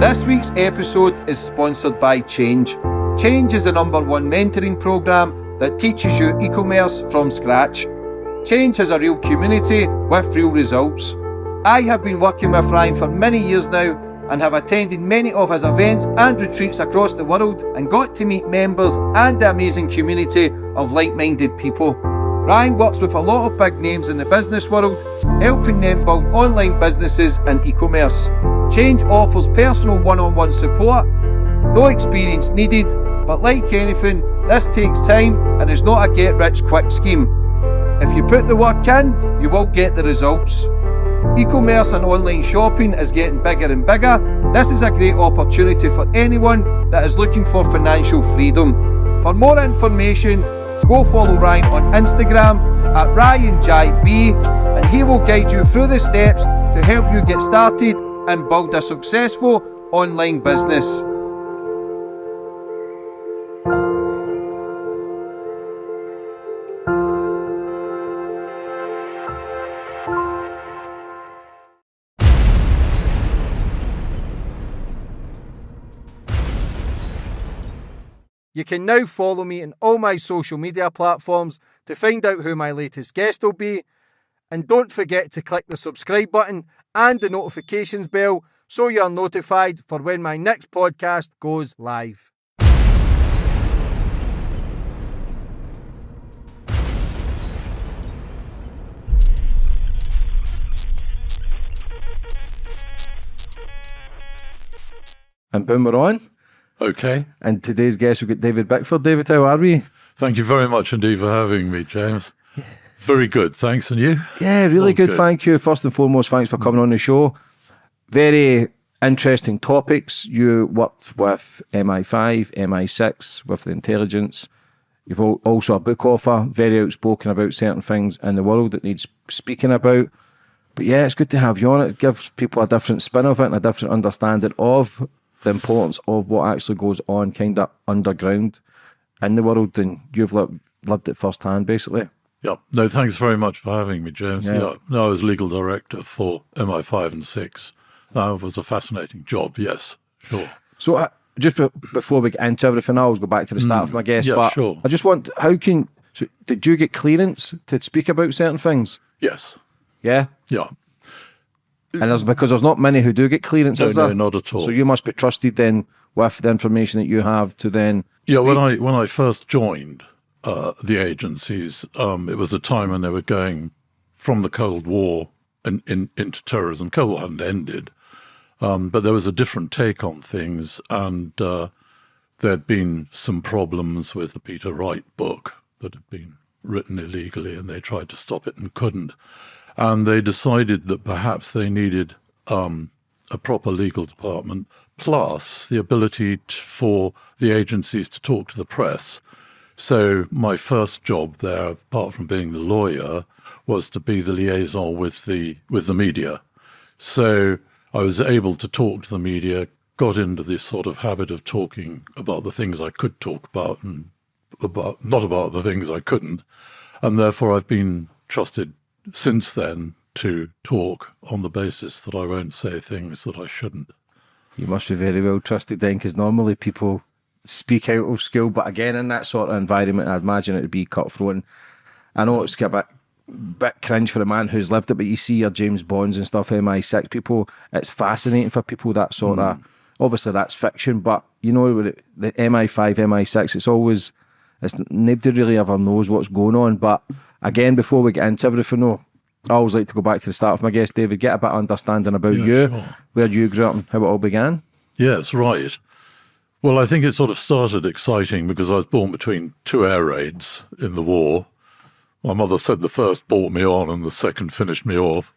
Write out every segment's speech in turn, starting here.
This week's episode is sponsored by Change. Change is the #1 mentoring program that teaches you e-commerce from scratch. Change has a real community with real results. I have been working with Ryan for many years now and have attended many of his events and retreats across the world and got to meet members and the amazing community of like-minded people. Ryan works with a lot of big names in the business world, helping them build online businesses and e-commerce. Change offers personal one-on-one support, no experience needed, but like anything, this takes time and is not a get-rich-quick scheme. If you put the work in, you will get the results. E-commerce and online shopping is getting bigger and bigger. This is a great opportunity for anyone that is looking for financial freedom. For more information, go follow Ryan on Instagram at RyanJB, and he will guide you through the steps to help you get started and build a successful online business. You can now follow me on all my social media platforms to find out who my latest guest will be. And don't forget to click the subscribe button and the notifications bell so you're notified for when my next podcast goes live. And boom, we're on. Okay. And today's guest, we've got David Bickford. David, how are we? Thank you very much indeed for having me, James. Very good. Thanks. And you? Yeah, really good. Thank you. First and foremost, thanks for coming on the show. Very interesting topics. You worked with MI5, MI6, with the intelligence. You've also a book author, very outspoken about certain things in the world that needs speaking about. But yeah, it's good to have you on. It gives people a different spin of it and a different understanding of the importance of what actually goes on kind of underground in the world, and you've lived it firsthand, basically. Yeah. No, thanks very much for having me, James. Yeah. No, I was legal director for MI5 and 6. That was a fascinating job, yes, sure. So just before we get into everything, I always go back to the start of my guest. Yeah, but sure. I just want, so did you get clearance to speak about certain things? Yes. Yeah? Yeah. And because there's not many who do get clearance, is there? No, not at all. So you must be trusted then with the information that you have to then speak. Yeah, when I first joined the agencies, it was a time when they were going from the Cold War into terrorism. Cold War hadn't ended, but there was a different take on things, and there'd been some problems with the Peter Wright book that had been written illegally, and they tried to stop it and couldn't. And they decided that perhaps they needed a proper legal department, plus the ability for the agencies to talk to the press. So my first job there, apart from being the lawyer, was to be the liaison with the media. So I was able to talk to the media, got into this sort of habit of talking about the things I could talk about and not about the things I couldn't. And therefore I've been trusted since then to talk on the basis that I won't say things that I shouldn't. You must be very well trusted then, because normally people speak out of school, but again, in that sort of environment, I'd imagine it would be cutthroat. I know it's a bit cringe for a man who's lived it, but you see your James Bonds and stuff, MI6 people, it's fascinating for people that sort of, obviously that's fiction, but you know, the MI5, MI6, nobody really ever knows what's going on. But again, before we get into everything, though, I always like to go back to the start of my guest, David, get a bit of understanding about you, sure. Where you grew up and how it all began. Yes, right. Well, I think it sort of started exciting because I was born between two air raids in the war. My mother said the first brought me on and the second finished me off.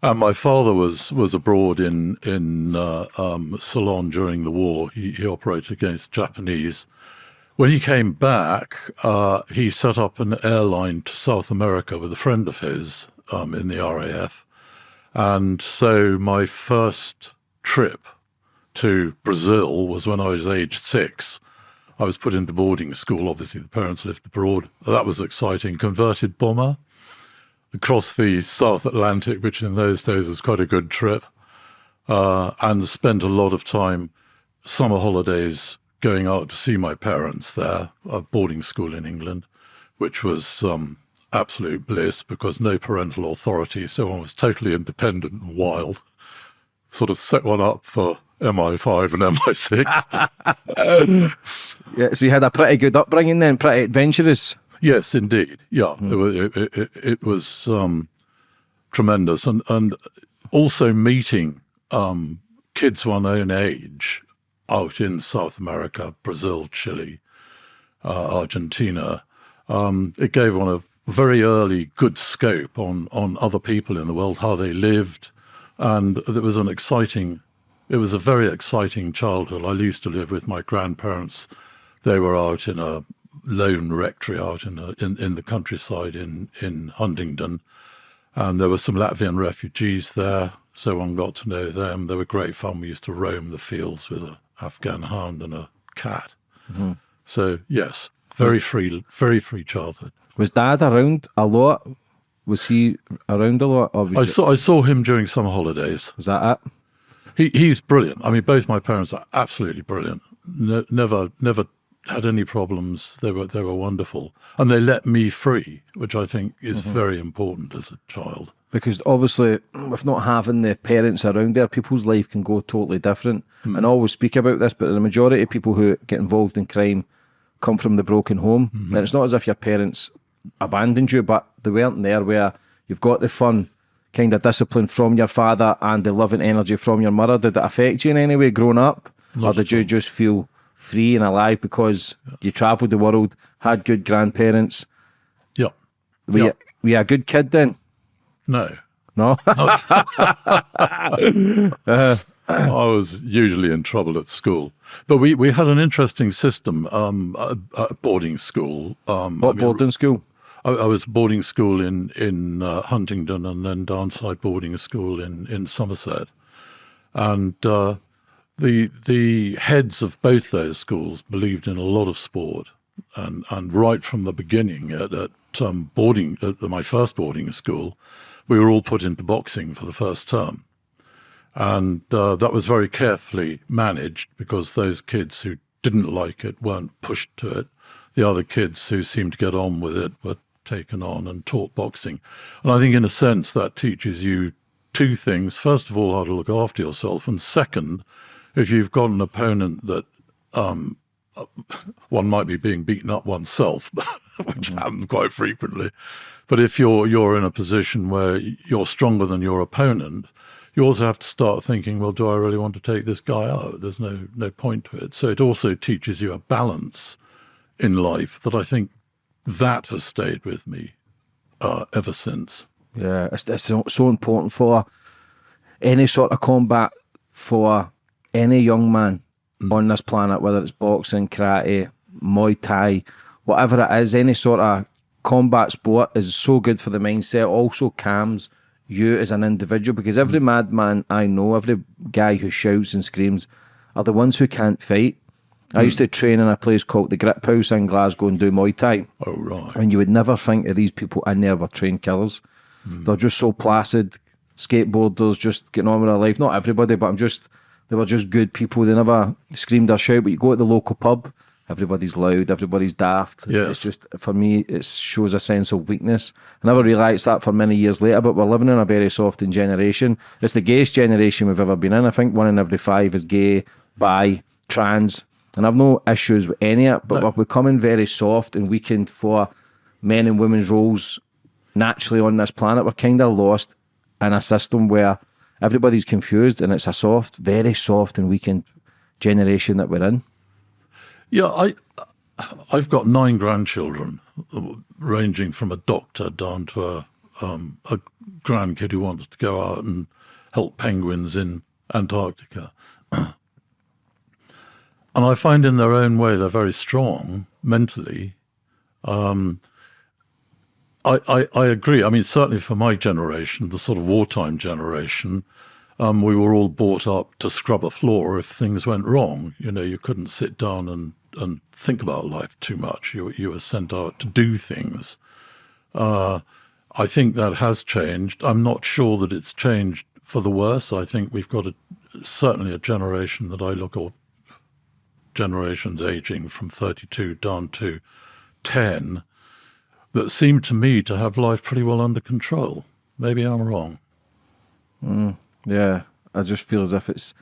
And my father was abroad in Ceylon during the war. He operated against Japanese. When he came back, he set up an airline to South America with a friend of his in the RAF. And so my first trip to Brazil was when I was aged 6. I was put into boarding school. Obviously, the parents lived abroad. That was exciting. Converted bomber across the South Atlantic, which in those days was quite a good trip. and spent a lot of time, summer holidays, going out to see my parents there, a boarding school in England, which was absolute bliss because no parental authority, so one was totally independent and wild. Sort of set one up for MI5 and MI6. Yeah, so you had a pretty good upbringing then, pretty adventurous. Yes, indeed. Yeah, it was tremendous. And also meeting kids one own age out in South America, Brazil, Chile, Argentina. It gave one a very early good scope on other people in the world, how they lived. And it was a very exciting childhood. I used to live with my grandparents. They were out in a lone rectory out in the countryside in Huntingdon. And there were some Latvian refugees there, so one got to know them. They were great fun. We used to roam the fields with an Afghan hound and a cat. Mm-hmm. So, yes, very free childhood. Was Dad around a lot? Was he around a lot? Or I saw him during summer holidays. Was that it? He's brilliant. I mean, both my parents are absolutely brilliant. Never had any problems. They were wonderful, and they let me free, which I think is very important as a child. Because obviously, with not having the parents around there, people's life can go totally different. And I always speak about this, but the majority of people who get involved in crime come from the broken home. And it's not as if your parents abandoned you, but they weren't there where you've got the fun kind of discipline from your father and the loving energy from your mother. Did it affect you in any way growing up? Or did you just feel free and alive because you travelled the world, had good grandparents? Yeah. Were you a good kid then? No. No? I was usually in trouble at school. But we had an interesting system at boarding school. What boarding school? I was boarding school in Huntingdon and then downside boarding school in Somerset. And the heads of both those schools believed in a lot of sport. And right from the beginning at my first boarding school, we were all put into boxing for the first term. And that was very carefully managed because those kids who didn't like it weren't pushed to it. The other kids who seemed to get on with it were taken on and taught boxing. And I think in a sense that teaches you two things. First of all, how to look after yourself. And second, if you've got an opponent that one might be being beaten up oneself, which happens quite frequently. But if you're in a position where you're stronger than your opponent, you also have to start thinking, well, do I really want to take this guy out? There's no point to it. So it also teaches you a balance in life that I think that has stayed with me ever since. Yeah, it's so important for any sort of combat for any young man on this planet, whether it's boxing, karate, Muay Thai, whatever it is, any sort of combat sport is so good for the mindset. Also calms you as an individual, because every madman I know, every guy who shouts and screams are the ones who can't fight. I used to train in a place called the Grip House in Glasgow and do Muay Thai. Oh, right. And you would never think of these people in there were trained killers. They're just so placid, skateboarders, just getting on with their life. Not everybody, but they were just good people. They never screamed or shouted, but you go to the local pub, everybody's loud, everybody's daft. Yes. It's just, for me, it shows a sense of weakness. I never realised that for many years later, but we're living in a very softened generation. It's the gayest generation we've ever been in. I think 1 in every 5 is gay, bi, trans, and I've no issues with any of it, but we're becoming very soft and weakened for men and women's roles naturally on this planet. We're kind of lost in a system where everybody's confused, and it's a very soft and weakened generation that we're in. Yeah, I've got 9 grandchildren, ranging from a doctor down to a grandkid who wants to go out and help penguins in Antarctica. And I find in their own way they're very strong mentally. I agree. I mean, certainly for my generation, the sort of wartime generation, we were all brought up to scrub a floor if things went wrong. You know, you couldn't sit down and think about life too much. You were sent out to do things. I think that has changed. I'm not sure that it's changed for the worse. I think we've got certainly a generation that I look at, generations aging from 32 down to 10, that seem to me to have life pretty well under control. Maybe I'm wrong. Yeah, I just feel as if it's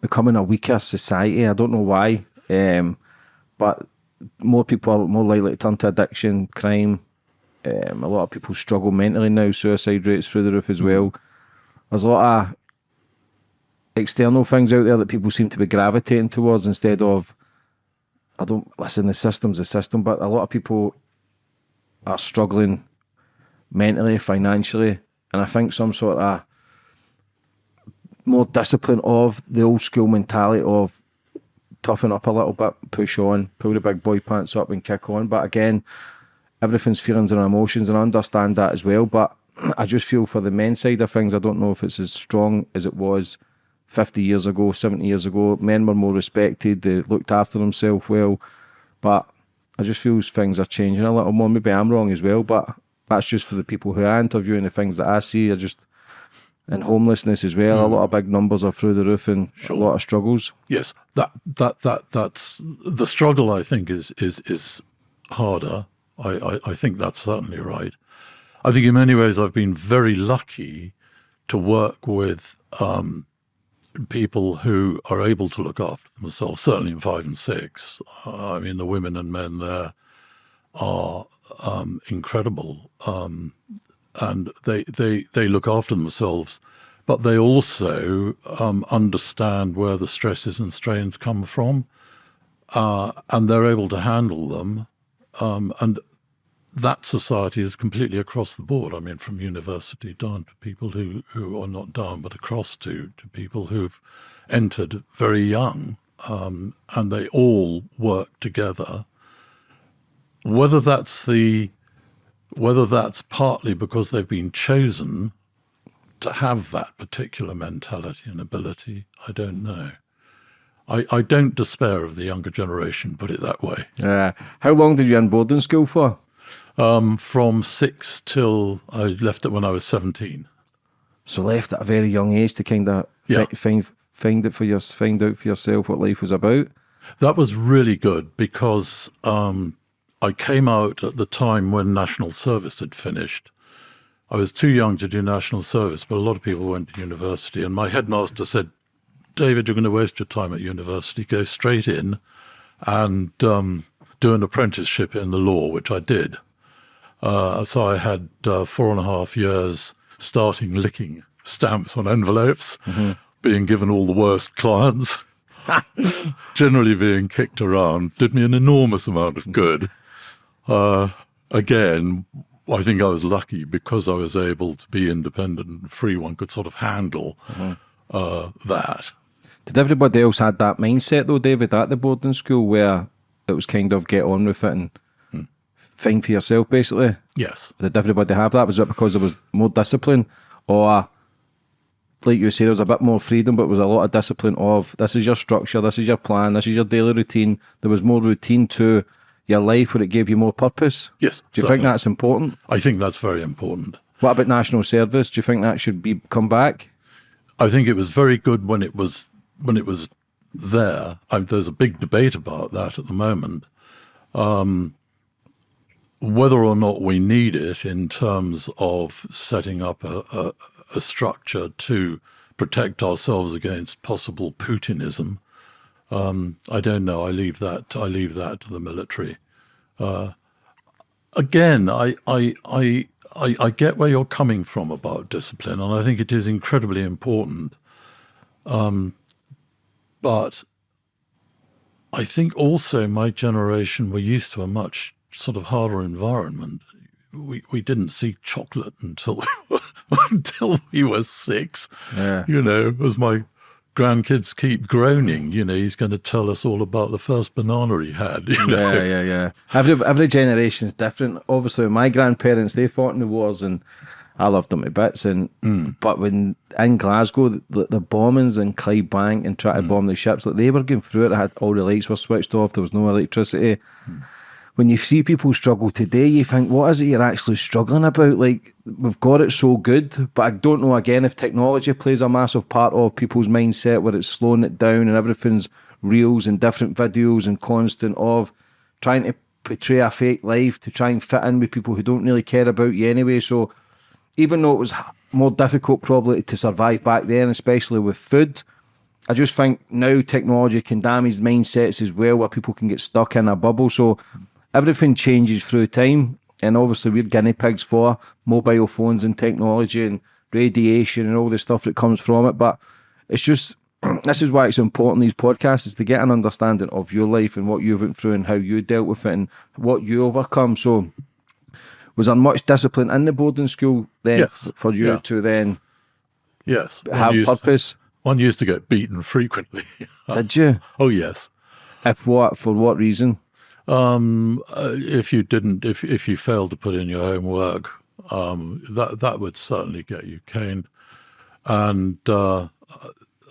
becoming a weaker society. I don't know why, but more people are more likely to turn to addiction, crime. A lot of people struggle mentally now. Suicide rates through the roof as well. There's a lot of external things out there that people seem to be gravitating towards instead of, the system's the system, but a lot of people are struggling mentally, financially, and I think some sort of more discipline of the old school mentality of toughen up a little bit, push on, pull the big boy pants up and kick on. But again, everything's feelings and emotions, and I understand that as well. But I just feel for the men's side of things, I don't know if it's as strong as it was 50 years ago, 70 years ago. Men were more respected, they looked after themselves well. But I just feel things are changing a little more. Maybe I'm wrong as well, but that's just for the people who I interview, and the things that I see are just, and homelessness as well. A lot of big numbers are through the roof, and a lot of struggles. Yes, that's the struggle. I think is harder. I think that's certainly right. I think in many ways I've been very lucky to work with people who are able to look after themselves, certainly in 5 and 6. I mean, the women and men there are incredible, and they look after themselves, but they also understand where the stresses and strains come from, and they're able to handle them. And that society is completely across the board. I mean, from university down to people who are not down, but across to people who've entered very young, and they all work together. Whether that's partly because they've been chosen to have that particular mentality and ability, I don't know. I don't despair of the younger generation, put it that way. How long did you in boarding school for? From 6 till I left it when I was 17. So left at a very young age to kind of find out for yourself what life was about. That was really good because I came out at the time when national service had finished. I was too young to do national service, but a lot of people went to university, and my headmaster said, "David, you're going to waste your time at university. Go straight in and do an apprenticeship in the law," which I did. So I had 4.5 years starting licking stamps on envelopes, being given all the worst clients, generally being kicked around. Did me an enormous amount of good. Again, I think I was lucky because I was able to be independent and free. One could sort of handle that. Did everybody else had that mindset though, David, at the boarding school, where it was kind of get on with it and find for yourself, basically? Yes. Did everybody have that? Was it because there was more discipline, or like you say, there was a bit more freedom, but was a lot of discipline of this is your structure, this is your plan, this is your daily routine? There was more routine to your life where it gave you more purpose? Yes. Do you think that's important? I think that's very important. What about national service? Do you think that should come back? I think it was very good when it was there. There's a big debate about that at the moment. Whether or not we need it in terms of setting up a structure to protect ourselves against possible Putinism, I don't know. I leave that to the military. Again, I get where you're coming from about discipline, and I think it is incredibly important. But I think also my generation were used to a much sort of harder environment. We didn't see chocolate until we were 6. Yeah. You know, as my grandkids keep groaning, you know, he's going to tell us all about the first banana he had. You know? Yeah. Every generation is different. Obviously, my grandparents, they fought in the wars, and I loved them to bits. And but when in Glasgow, the bombings in Clydebank and trying to bomb the ships, like they were going through it. All the lights were switched off. There was no electricity. when you see people struggle today, you think, what is it you're actually struggling about? Like, we've got it so good, but I don't know, again, if technology plays a massive part of people's mindset where it's slowing it down and everything's reels and different videos and constant of trying to portray a fake life to try and fit in with people who don't really care about you anyway. So even though it was more difficult probably to survive back then, especially with food, I just think now technology can damage mindsets as well, where people can get stuck in a bubble. So everything changes through time, and obviously we're guinea pigs for mobile phones and technology and radiation and all the stuff that comes from it. But it's just, this is why it's important, these podcasts, is to get an understanding of your life and what you went through and how you dealt with it and what you overcome. So was there much discipline in the boarding school then? Yes. For you to then have purpose? One used to get beaten frequently. Did you? Oh, yes. For what reason? If you failed to put in your homework, that would certainly get you caned. And I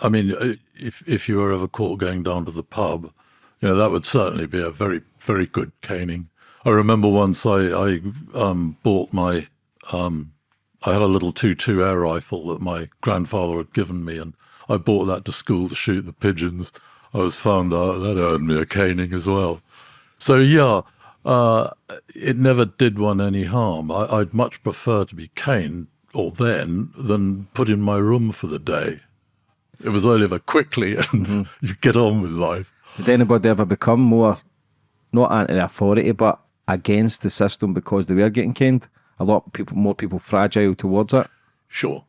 mean, if you were ever caught going down to the pub, that would certainly be a very, very good caning. I remember once I bought my I had a little 2.2 air rifle that my grandfather had given me, and I brought that to school to shoot the pigeons. I was found out that earned me a caning as well. So it never did one any harm. I'd much prefer to be caned than put in my room for the day. It was over quickly and you get on with life. Did anybody ever become more, not anti-authority, but against the system because they were getting caned? More people fragile towards it? Sure.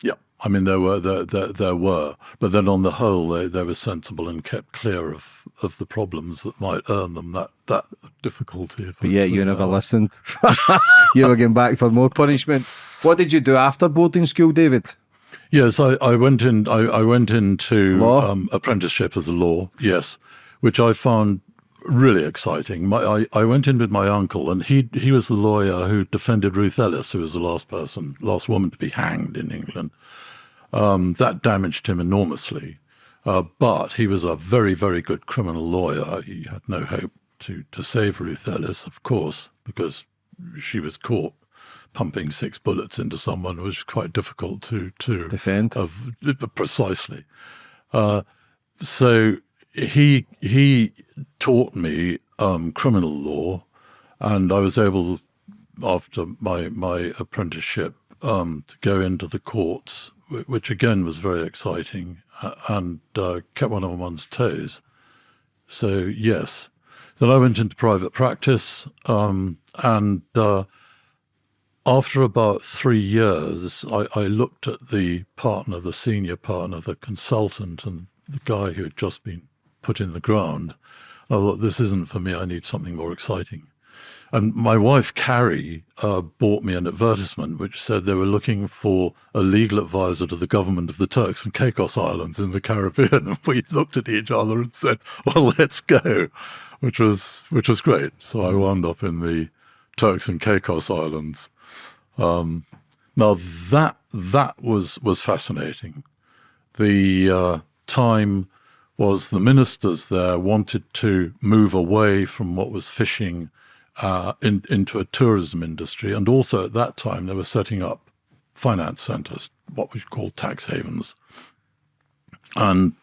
Yeah. I mean, there were, but then on the whole, they were sensible and kept clear of the problems that might earn them that difficulty. But yet you never listened. You were getting back for more punishment. What did you do after boarding school, David? Yes, I went into law? Apprenticeship as a law. Yes, which I found really exciting. I went in with my uncle, and he was the lawyer who defended Ruth Ellis, who was the last woman to be hanged in England. That damaged him enormously, but he was a very, very good criminal lawyer. He had no hope to save Ruth Ellis, of course, because she was caught pumping 6 bullets into someone. It was quite difficult to defend. Precisely. So he taught me criminal law, and I was able, after my apprenticeship, to go into the courts, which again was very exciting and kept one on one's toes. So yes. Then I went into private practice, and after about 3 years, I looked at the senior partner, the consultant, and the guy who had just been put in the ground. I thought, this isn't for me, I need something more exciting. And my wife, Carrie, bought me an advertisement which said they were looking for a legal advisor to the government of the Turks and Caicos Islands in the Caribbean. And we looked at each other and said, well, let's go, which was great. So I wound up in the Turks and Caicos Islands. Now that was fascinating. The time was the ministers there wanted to move away from what was fishing into a tourism industry, and also at that time they were setting up finance centres, what we call tax havens. And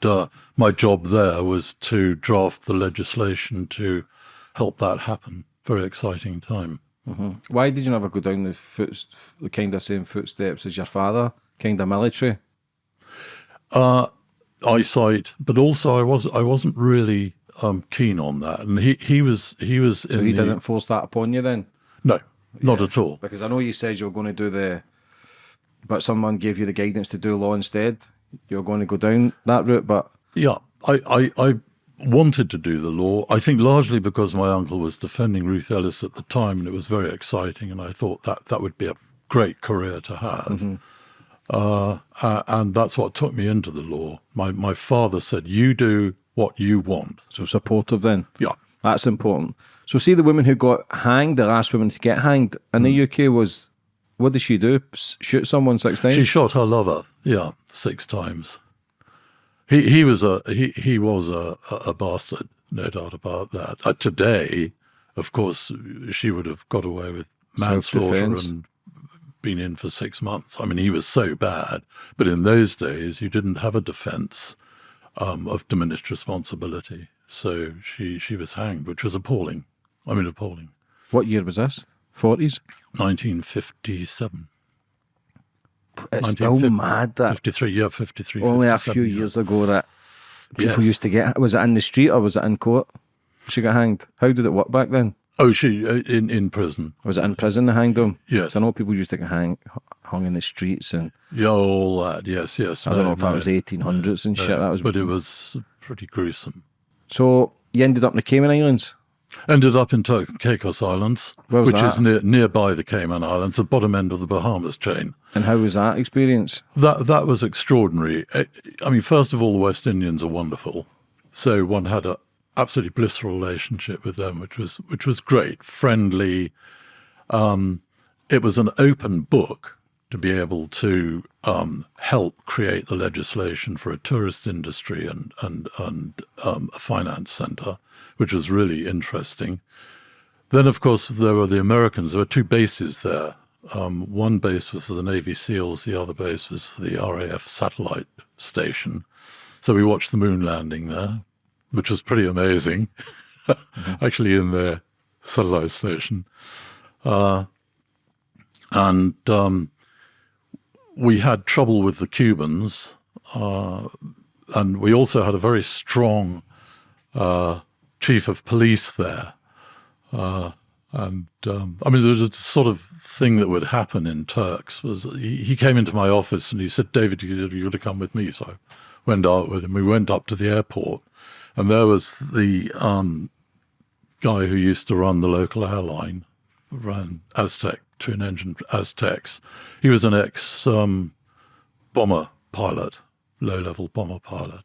my job there was to draft the legislation to help that happen. Very exciting time. Mm-hmm. Why did you never go down the kind of same footsteps as your father, kind of military? Eyesight, but also I wasn't really keen on that, and he was. So he didn't force that upon you then? No, not at all. Because I know you said you were going to do but someone gave you the guidance to do law instead. You were going to go down that route, but yeah, I wanted to do the law. I think largely because my uncle was defending Ruth Ellis at the time, and it was very exciting, and I thought that would be a great career to have. Mm-hmm. And that's what took me into the law. My father said, you do what you want. So supportive then? Yeah. That's important. So see the woman who got hanged, the last woman to get hanged in the UK was, what did she do? Shoot someone 6 times? She shot her lover, 6 times. He was a bastard, no doubt about that. Today, of course, she would have got away with manslaughter Self-defense. and been in for 6 months. I mean, he was so bad. But in those days, you didn't have a defence of diminished responsibility. So she was hanged, which was appalling. I mean, appalling. What year was this? 40s? 1957. It's still mad that 53, yeah, 53. only a 57, few yeah. years ago that people Yes. used to get. Was it in the street or was it in court? She got hanged. How did it work back then? Oh, she in prison. Was it in prison they hanged them? Yes. So I know people used to get hung in the streets, and Yeah, all that. Yes. I don't know if that was 1800s and shit. That was. But it was pretty gruesome. So you ended up in the Cayman Islands. Ended up in Caicos Islands, Where was which that? is nearby the Cayman Islands, the bottom end of the Bahamas chain. And how was that experience? That was extraordinary. I mean, first of all, the West Indians are wonderful. So one had a absolutely blissful relationship with them, which was great, friendly. It was an open book to be able to help create the legislation for a tourist industry and a finance center, which was really interesting. Then, of course, there were the Americans. There were two bases there. One base was for the Navy SEALs. The other base was for the RAF satellite station. So we watched the moon landing there, which was pretty amazing, actually, in their satellite station. And we had trouble with the Cubans, and we also had a very strong chief of police there. I mean, there was a sort of thing that would happen in Turks. Was he came into my office and he said, "David, you got to come with me." So I went out with him. We went up to the airport, and there was the guy who used to run the local airline, ran Aztec, twin-engine Aztecs. He was an ex-bomber pilot, low-level bomber pilot.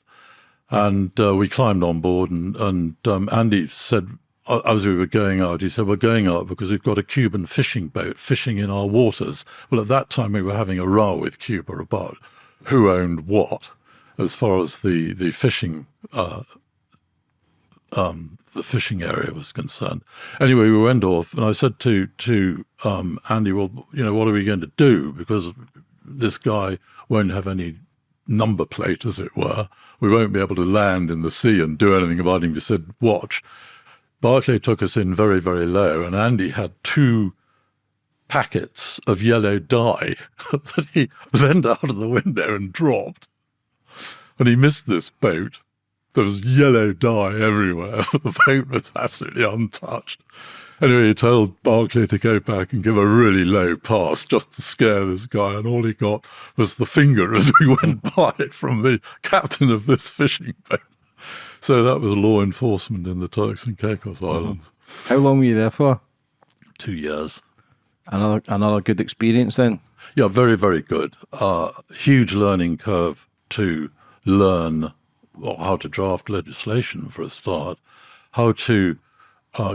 And we climbed on board, and Andy said, as we were going out, he said, "We're going out because we've got a Cuban fishing boat fishing in our waters." Well, at that time, we were having a row with Cuba about who owned what as far as the fishing area was concerned. Anyway, we went off, and I said to Andy, "Well, what are we going to do? Because this guy won't have any number plate, as it were. We won't be able to land in the sea and do anything about him." He said, "Watch." Barclay took us in very, very low, and Andy had 2 packets of yellow dye that he leaned out of the window and dropped. And he missed this boat. There was yellow dye everywhere. The boat was absolutely untouched. Anyway, he told Barclay to go back and give a really low pass just to scare this guy, and all he got was the finger as we went by it from the captain of this fishing boat. So that was law enforcement in the Turks and Caicos Islands. How long were you there for? 2 years. Another good experience then. Yeah, very, very good. Huge learning curve to learn how to draft legislation for a start, how to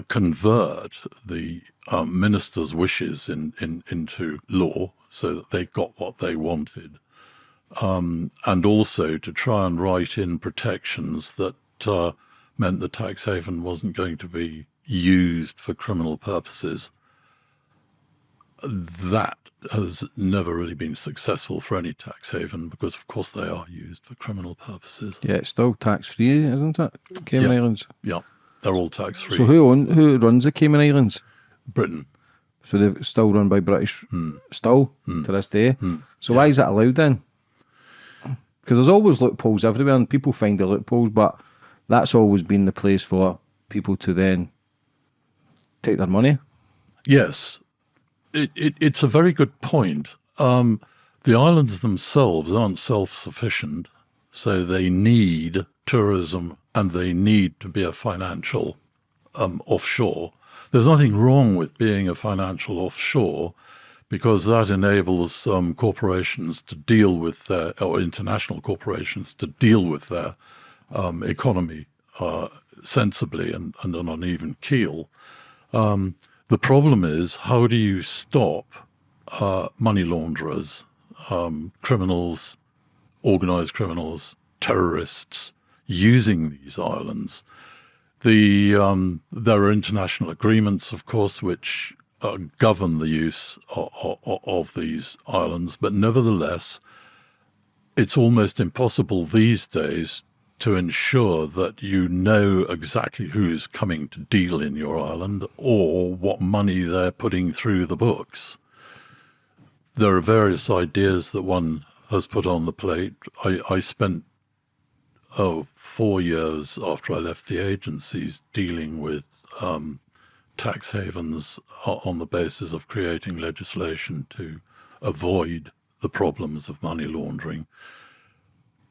convert the minister's wishes into law so that they got what they wanted, and also to try and write in protections that meant the tax haven wasn't going to be used for criminal purposes. That has never really been successful for any tax haven because, of course, they are used for criminal purposes. Yeah, it's still tax-free, isn't it? Cayman Islands. Yeah, they're all tax-free. So who runs the Cayman Islands? Britain. So they're still run by British, still, to this day. So why is that allowed then? Because there's always loopholes everywhere, and people find the loopholes, but that's always been the place for people to then take their money. Yes. It's a very good point. The islands themselves aren't self-sufficient, so they need tourism and they need to be a financial offshore. There's nothing wrong with being a financial offshore because that enables corporations to deal with their, or international corporations to deal with their economy sensibly and on an even keel. The problem is, how do you stop money launderers, criminals, organized criminals, terrorists using these islands? There are international agreements, of course, which govern the use of these islands, but nevertheless, it's almost impossible these days to ensure that you know exactly who's coming to deal in your island or what money they're putting through the books. There are various ideas that one has put on the plate. I spent 4 years after I left the agencies dealing with tax havens on the basis of creating legislation to avoid the problems of money laundering.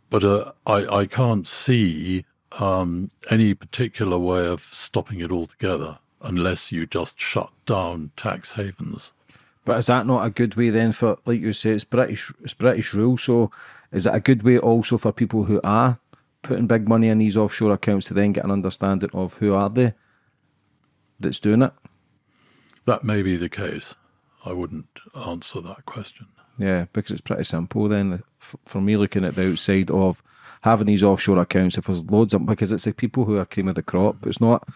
But I can't see any particular way of stopping it altogether unless you just shut down tax havens. But is that not a good way then for, like you say, it's British rule, so is it a good way also for people who are putting big money in these offshore accounts to then get an understanding of who are they that's doing it? That may be the case. I wouldn't answer that question. Yeah, because it's pretty simple then. For me, looking at the outside of having these offshore accounts, if there's loads of, because it's the people who are cream of the crop. It's not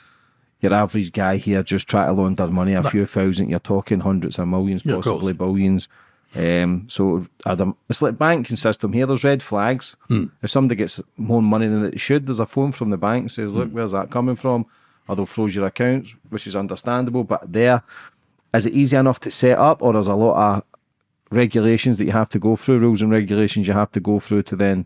your average guy here just trying to launder money, a few thousand. You're talking hundreds of millions, possibly billions. So it's like banking system here. There's red flags. If somebody gets more money than it should, there's a phone from the bank that says, look, where's that coming from? Or they'll froze your accounts, which is understandable. But there, is it easy enough to set up, or there's a lot of regulations that you have to go through, rules and regulations you have to go through to then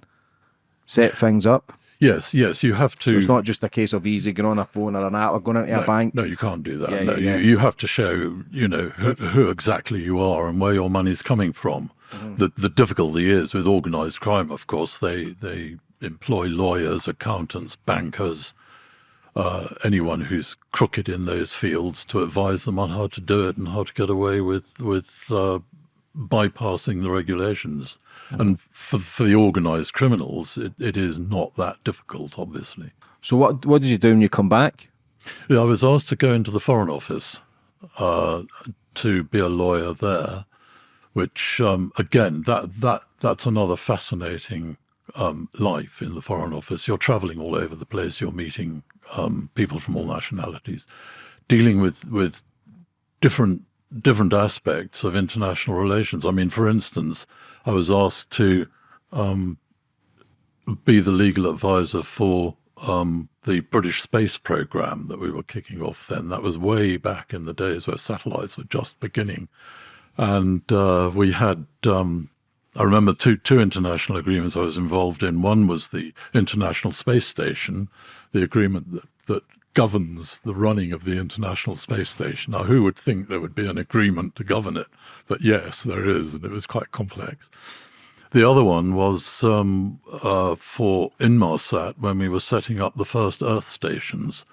set things up? Yes, you have to. So it's not just a case of easy going on a phone or an app or going into a bank. No, you can't do that. You have to show, who exactly you are and where your money's coming from. The difficulty is with organised crime, of course, they employ lawyers, accountants, bankers, anyone who's crooked in those fields to advise them on how to do it and how to get away with bypassing the regulations. And for the organised criminals, it is not that difficult, obviously. So what did you do when you come back? Yeah, I was asked to go into the Foreign Office to be a lawyer there, which, again, that's another fascinating life in the Foreign Office. You're travelling all over the place. You're meeting people from all nationalities, dealing with different aspects of international relations. I mean, for instance, I was asked to be the legal advisor for the British space program that we were kicking off then. That was way back in the days where satellites were just beginning. And we had, I remember two international agreements I was involved in. One was the International Space Station, the agreement that governs the running of the International Space Station. Now, who would think there would be an agreement to govern it? But yes, there is, and it was quite complex. The other one was for Inmarsat, when we were setting up the first Earth stations,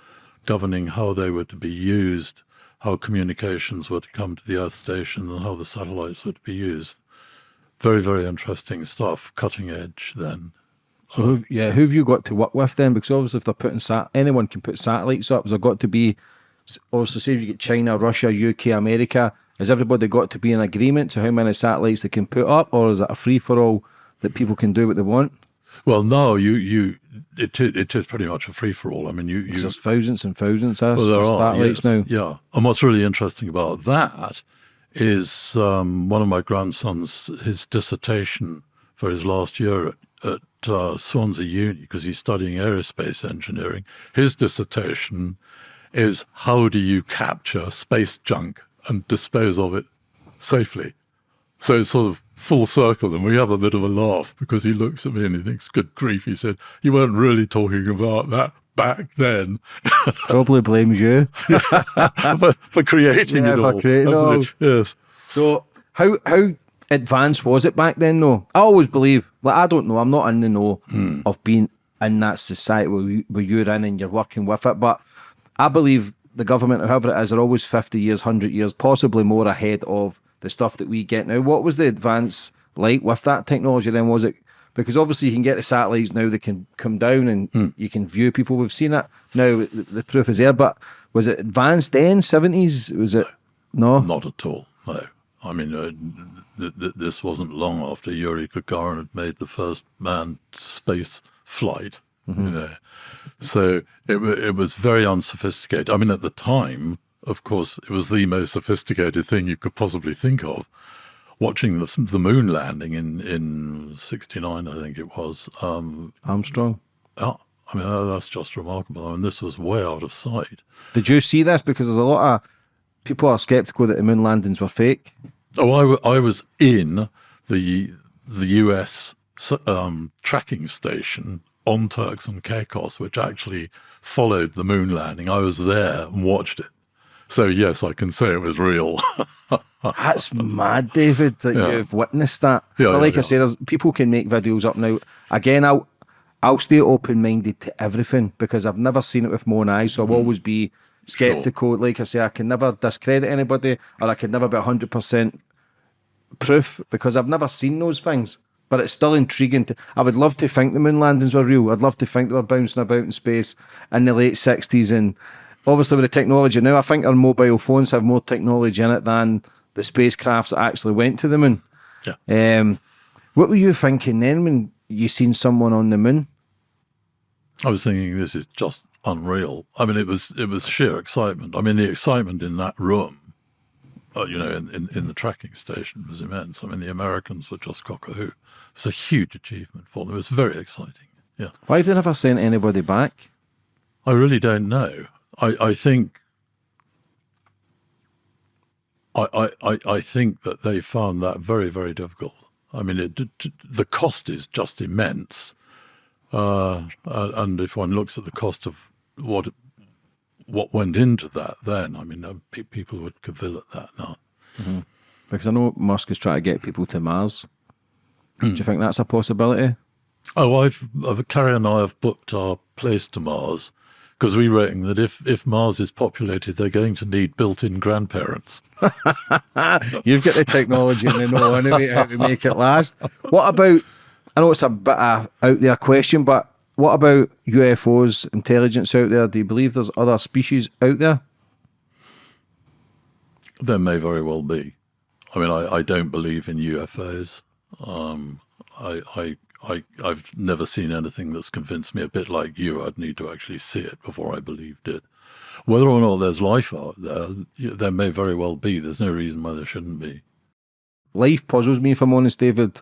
governing how they were to be used, how communications were to come to the Earth station, and how the satellites were to be used. Very, very interesting stuff, cutting edge then. So who have you got to work with then? Because obviously if they're putting anyone can put satellites up. Has there got to be, obviously say if you get China, Russia, UK, America, has everybody got to be in agreement to how many satellites they can put up, or is it a free-for-all that people can do what they want? Well, no, it is pretty much a free-for-all. I mean, there's thousands and thousands of satellites now. Yeah, and what's really interesting about that is one of my grandsons, his dissertation for his last year at Swansea Uni, because he's studying aerospace engineering. His dissertation is how do you capture space junk and dispose of it safely? So it's sort of full circle, and we have a bit of a laugh because he looks at me and he thinks, good grief, he said, you weren't really talking about that back then. Probably blames you. for creating it all. For creating it all. Yes. So how advanced was it back then, though? I always believe, I don't know, I'm not in the know of being in that society where you're in and you're working with it, but I believe the government, whoever it is, are always 50 years, 100 years, possibly more ahead of the stuff that we get now. What was the advance like with that technology then? Was it, because obviously you can get the satellites now, they can come down and you can view people. We've seen it now, the proof is there, but was it advanced then, 70s? Was it? No? Not at all, no. I mean, this wasn't long after Yuri Gagarin had made the first manned space flight you know. So it was very unsophisticated. I mean, at the time, of course, it was the most sophisticated thing you could possibly think of. Watching the moon landing in '69, I think it was. Armstrong. Oh, I mean, that's just remarkable. I mean, this was way out of sight. Did you see this? Because there's a lot of people are sceptical that the moon landings were fake. Oh, I was in the US tracking station on Turks and Caicos, which actually followed the moon landing. I was there and watched it. So, yes, I can say it was real. That's mad, David, that you've witnessed that. Yeah, but like I say, people can make videos up now. Again, I'll stay open-minded to everything because I've never seen it with my own eyes, so I'll always be sceptical. Sure. Like I say, I can never discredit anybody, or I can never be 100% proof because I've never seen those things. But it's still intriguing. I would love to think the moon landings were real. I'd love to think they were bouncing about in space in the late 60s. And obviously with the technology now, I think our mobile phones have more technology in it than the spacecrafts that actually went to the moon. Yeah. What were you thinking then when you seen someone on the moon? I was thinking this is just unreal. I mean, it was sheer excitement. I mean, the excitement in that room, you know, in the tracking station was immense. I mean, the Americans were just cock-a-hoot. It was a huge achievement for them. It was very exciting. Yeah. Why have they never sent anybody back? I really don't know. I think I think that they found that very, very difficult. I mean, the cost is just immense. And if one looks at the cost of what went into that then, I mean, people would cavil at that now. Mm-hmm. Because I know Musk is trying to get people to Mars. Do you think that's a possibility? Oh, Carrie and I have booked our place to Mars because we reckon that if Mars is populated, they're going to need built-in grandparents. You've got the technology and the know anyway how to make it last. What about, I know it's a bit of out there question, but what about UFOs, intelligence out there? Do you believe there's other species out there? There may very well be. I mean, I don't believe in UFOs. I've never seen anything that's convinced me. A bit like you, I'd need to actually see it before I believed it. Whether or not there's life out there, there may very well be. There's no reason why there shouldn't be. Life puzzles me, if I'm honest, David.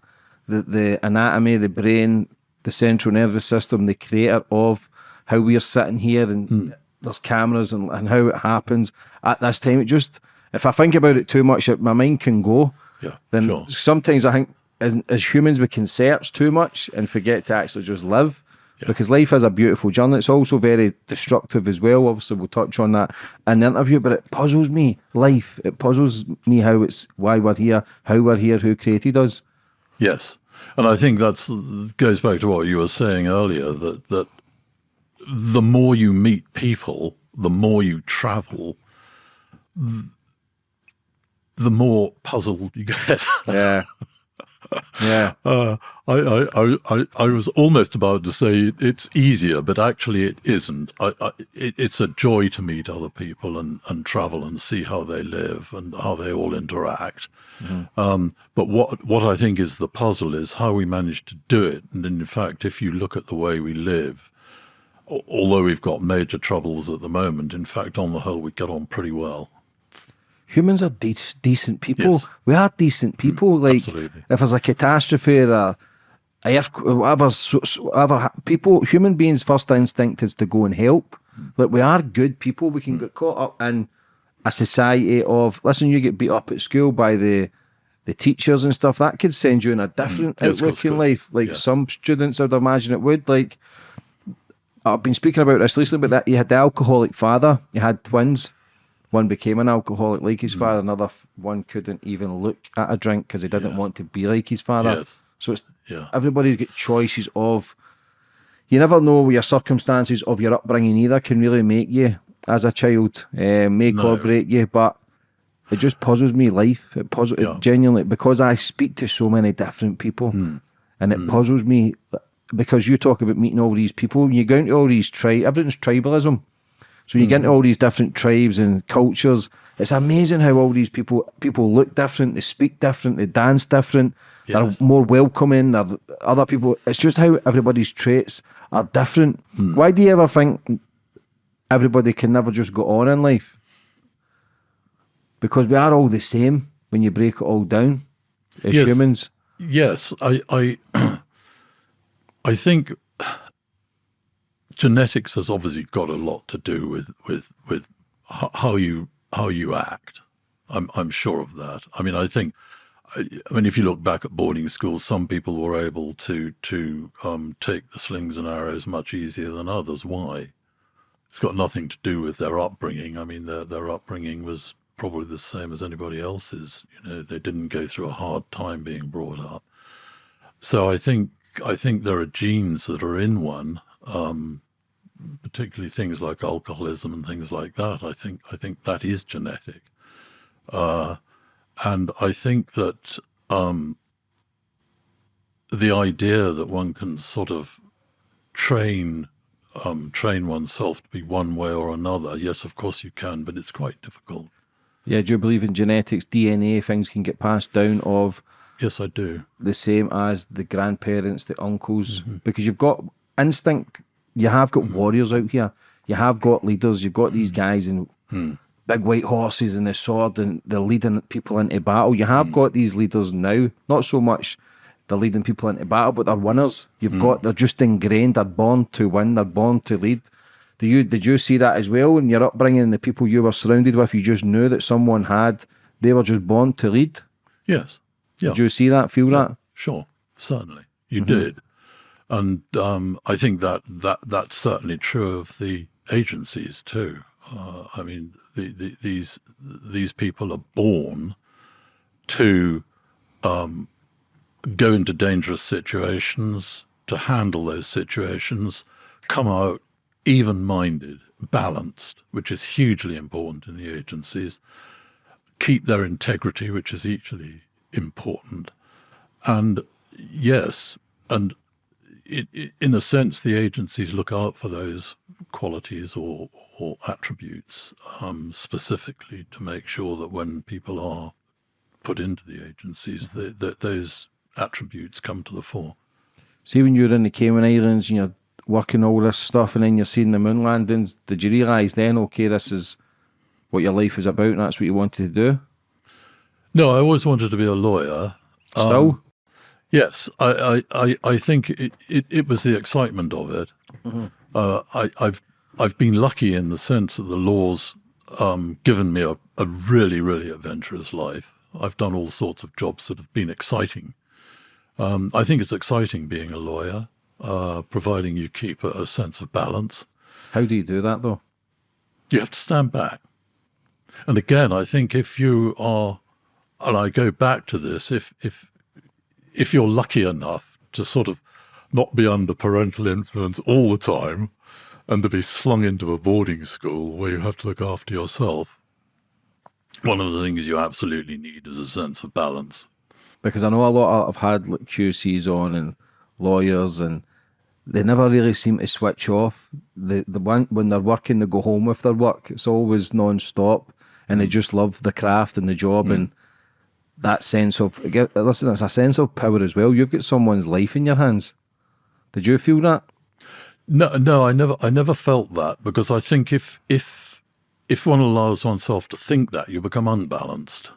The anatomy, the brain, the central nervous system, the creator of how we're sitting here and there's cameras and how it happens at this time. It just, if I think about it too much, my mind can go. Yeah, then sure. Sometimes I think as humans we can search too much and forget to actually just live. Yeah. Because life is a beautiful journey. It's also very destructive as well. Obviously, we'll touch on that in the interview, but it puzzles me, life. It puzzles me how it's, why we're here, how we're here, who created us. Yes. And I think that goes back to what you were saying earlier, that the more you meet people, the more you travel, the more puzzled you get. Yeah. Yeah. I was almost about to say it's easier, but actually it isn't. It's a joy to meet other people and travel and see how they live and how they all interact. Mm-hmm. But what I think is the puzzle is how we manage to do it. And in fact, if you look at the way we live, although we've got major troubles at the moment, in fact, on the whole, we get on pretty well. Humans are decent people. Yes. We are decent people. Like, absolutely. If there's a catastrophe or whatever, people, human beings' first instinct is to go and help. Like, we are good people. We can get caught up in a society of, listen, you get beat up at school by the teachers and stuff. That could send you in a different outlook in life. Like, some students, I'd imagine it would. Like, I've been speaking about this recently, but that you had the alcoholic father, you had twins. One became an alcoholic like his father, another one couldn't even look at a drink because he didn't want to be like his father. Yes. So it's everybody's got choices of, you never know what your circumstances of your upbringing either can really make you as a child, make or break you, but it just puzzles me, life. It genuinely, because I speak to so many different people and it puzzles me because you talk about meeting all these people and you go into all these everything's tribalism. So when you get into all these different tribes and cultures, it's amazing how all these people look different, they speak different, they dance different, Yes. they're more welcoming, they're other people. It's just how everybody's traits are different. Why do you ever think everybody can never just go on in life? Because we are all the same when you break it all down as Yes. humans. Yes, I think genetics has obviously got a lot to do with how you act. I'm sure of that. I mean, if you look back at boarding schools, some people were able to take the slings and arrows much easier than others. Why? It's got nothing to do with their upbringing. I mean, their upbringing was probably the same as anybody else's. They didn't go through a hard time being brought up. So I think there are genes that are in one, particularly things like alcoholism and things like that. I think that is genetic, and I think that the idea that one can sort of train oneself to be one way or another. Yes, of course you can, but it's quite difficult. Yeah, do you believe in genetics, DNA, things can get passed down of Yes, I do. the same as the grandparents, the uncles? Because you've got instinct, you have got warriors out here, you have got leaders, you've got these guys in big white horses and the sword and they're leading people into battle. You have got these leaders now, not so much they're leading people into battle, but they're winners. They're just ingrained, they're born to win, they're born to lead. Did you see that as well in your upbringing, the people you were surrounded with? You just knew that they were just born to lead? Yes. Yeah. Did you see that, feel that? Sure, certainly you did, and I think that's certainly true of the agencies too. I mean, these people are born to go into dangerous situations, to handle those situations, come out even-minded, balanced, which is hugely important in the agencies, keep their integrity, which is equally important. And yes, and in a sense, the agencies look out for those qualities or attributes specifically to make sure that when people are put into the agencies, that those attributes come to the fore. See, when you're in the Cayman Islands and you're working all this stuff and then you're seeing the moon landings, did you realise then, okay, this is what your life is about and that's what you wanted to do? No, I always wanted to be a lawyer. Still? Yes, I think it was the excitement of it. I've been lucky in the sense that the law's given me a really, really adventurous life. I've done all sorts of jobs that have been exciting. I think it's exciting being a lawyer, providing you keep a sense of balance. How do you do that, though? You have to stand back. And again, I think if you are, and I go back to this, if you're lucky enough to sort of not be under parental influence all the time and to be slung into a boarding school where you have to look after yourself, one of the things you absolutely need is a sense of balance. Because I know I've had like QCs on and lawyers and they never really seem to switch off. The one when they're working, they go home with their work. It's always non-stop and they just love the craft and the job and that sense of, listen, it's a sense of power as well. You've got someone's life in your hands. Did you feel that? No, I never felt that, because I think if one allows oneself to think that, you become unbalanced.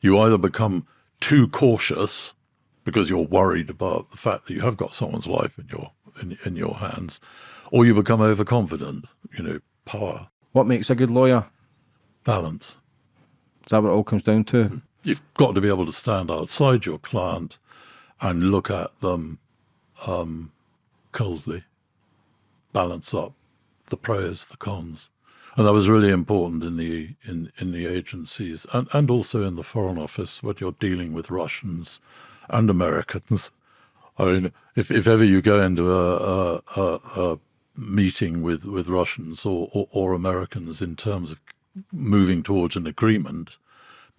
You either become too cautious because you're worried about the fact that you have got someone's life in your hands, or you become overconfident. Power. What makes a good lawyer? Balance. Is that what it all comes down to? You've got to be able to stand outside your client and look at them coldly, balance up the pros, the cons. And that was really important in the agencies and also in the Foreign Office when you're dealing with Russians and Americans. I mean, if ever you go into a meeting with Russians or Americans in terms of moving towards an agreement,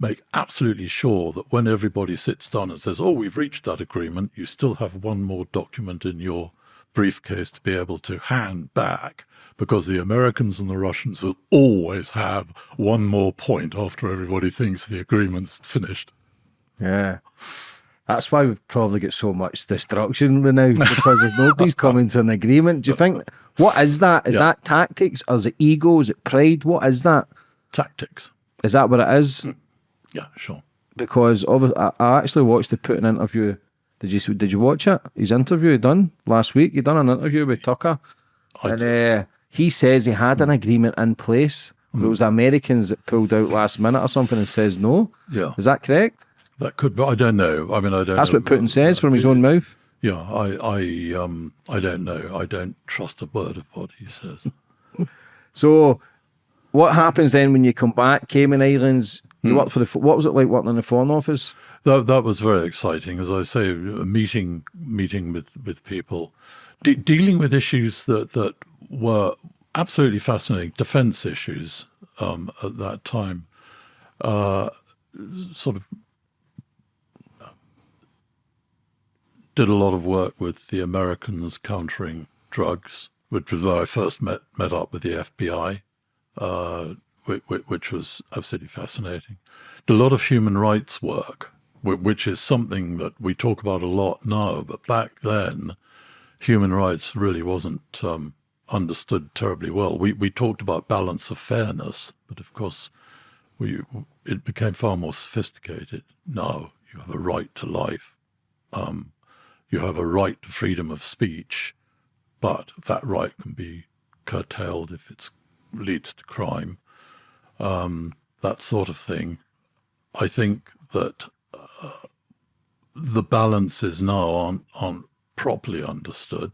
make absolutely sure that when everybody sits down and says, "Oh, we've reached that agreement," you still have one more document in your briefcase to be able to hand back, because the Americans and the Russians will always have one more point after everybody thinks the agreement's finished. Yeah. That's why we've probably got so much destruction now, because there's nobody's coming to an agreement. Do you think, what is that? Is that tactics, or is it ego? Is it pride? What is that? Tactics. Is that what it is? Yeah, sure. Because I actually watched the Putin interview. Did you watch it? His interview he done last week. He done an interview with Tucker, and he says he had an agreement in place. It was the Americans that pulled out last minute or something and says no. Yeah. Is that correct? That could be. I don't know. I mean, I don't. That's know. what Putin says from his own mouth. Yeah, I don't know. I don't trust a word of what he says. So, what happens then when you come back? Cayman Islands. You worked for what was it like working in the Foreign Office? That was very exciting. As I say, meeting with people, dealing with issues that were absolutely fascinating, defence issues at that time. Sort of did a lot of work with the Americans countering drugs, which was where I first met up with the FBI. Which was absolutely fascinating. Did a lot of human rights work, which is something that we talk about a lot now, but back then, human rights really wasn't understood terribly well. We talked about balance of fairness, but of course, it became far more sophisticated. Now you have a right to life, you have a right to freedom of speech, but that right can be curtailed if it leads to crime. That sort of thing. I think that the balance is now aren't properly understood.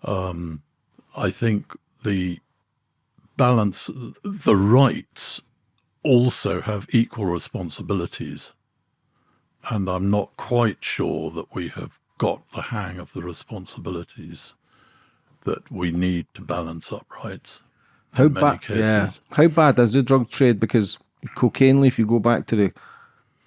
I think the balance, the rights also have equal responsibilities, and I'm not quite sure that we have got the hang of the responsibilities that we need to balance up rights. How bad? Yeah. How bad is the drug trade? Because cocaine, if you go back to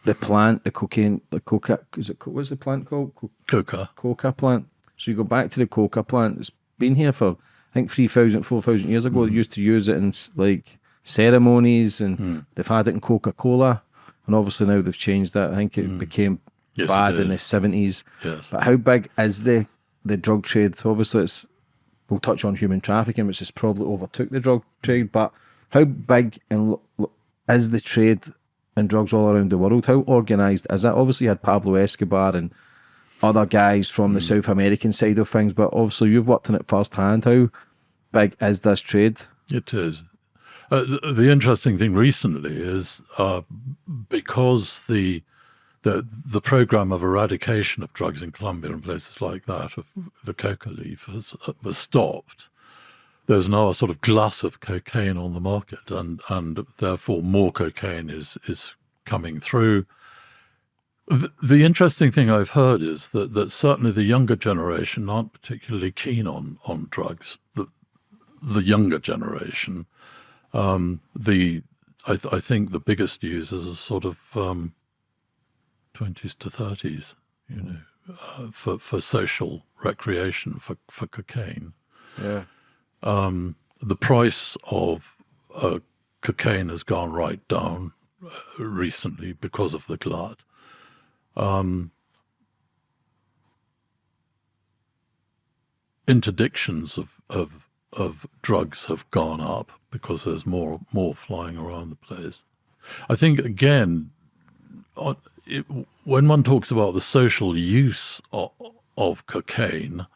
the plant, the cocaine, the coca, what's the plant called? Coca plant. So you go back to the coca plant. It's been here for, I think, 3,000, 4,000 years ago. They used to use it in like ceremonies, and they've had it in Coca-Cola. And obviously now they've changed that. I think it became bad in the 70s. Yes. But how big is the drug trade? Obviously we'll touch on human trafficking, which has probably overtook the drug trade, but how big is the trade in drugs all around the world? How organised is it? Obviously you had Pablo Escobar and other guys from the South American side of things, but obviously you've worked in it firsthand. How big is this trade? It is. The interesting thing recently is because the program of eradication of drugs in Colombia and places like that, of the coca leaf, was stopped. There's now a sort of glut of cocaine on the market, and therefore more cocaine is coming through. The interesting thing I've heard is that certainly the younger generation aren't particularly keen on drugs. The younger generation, I think the biggest users are sort of 20s to 30s, for social recreation, for cocaine. Yeah. The price of cocaine has gone right down recently because of the glut. Interdictions of drugs have gone up because there's more flying around the place. I think, again, when one talks about the social use of cocaine,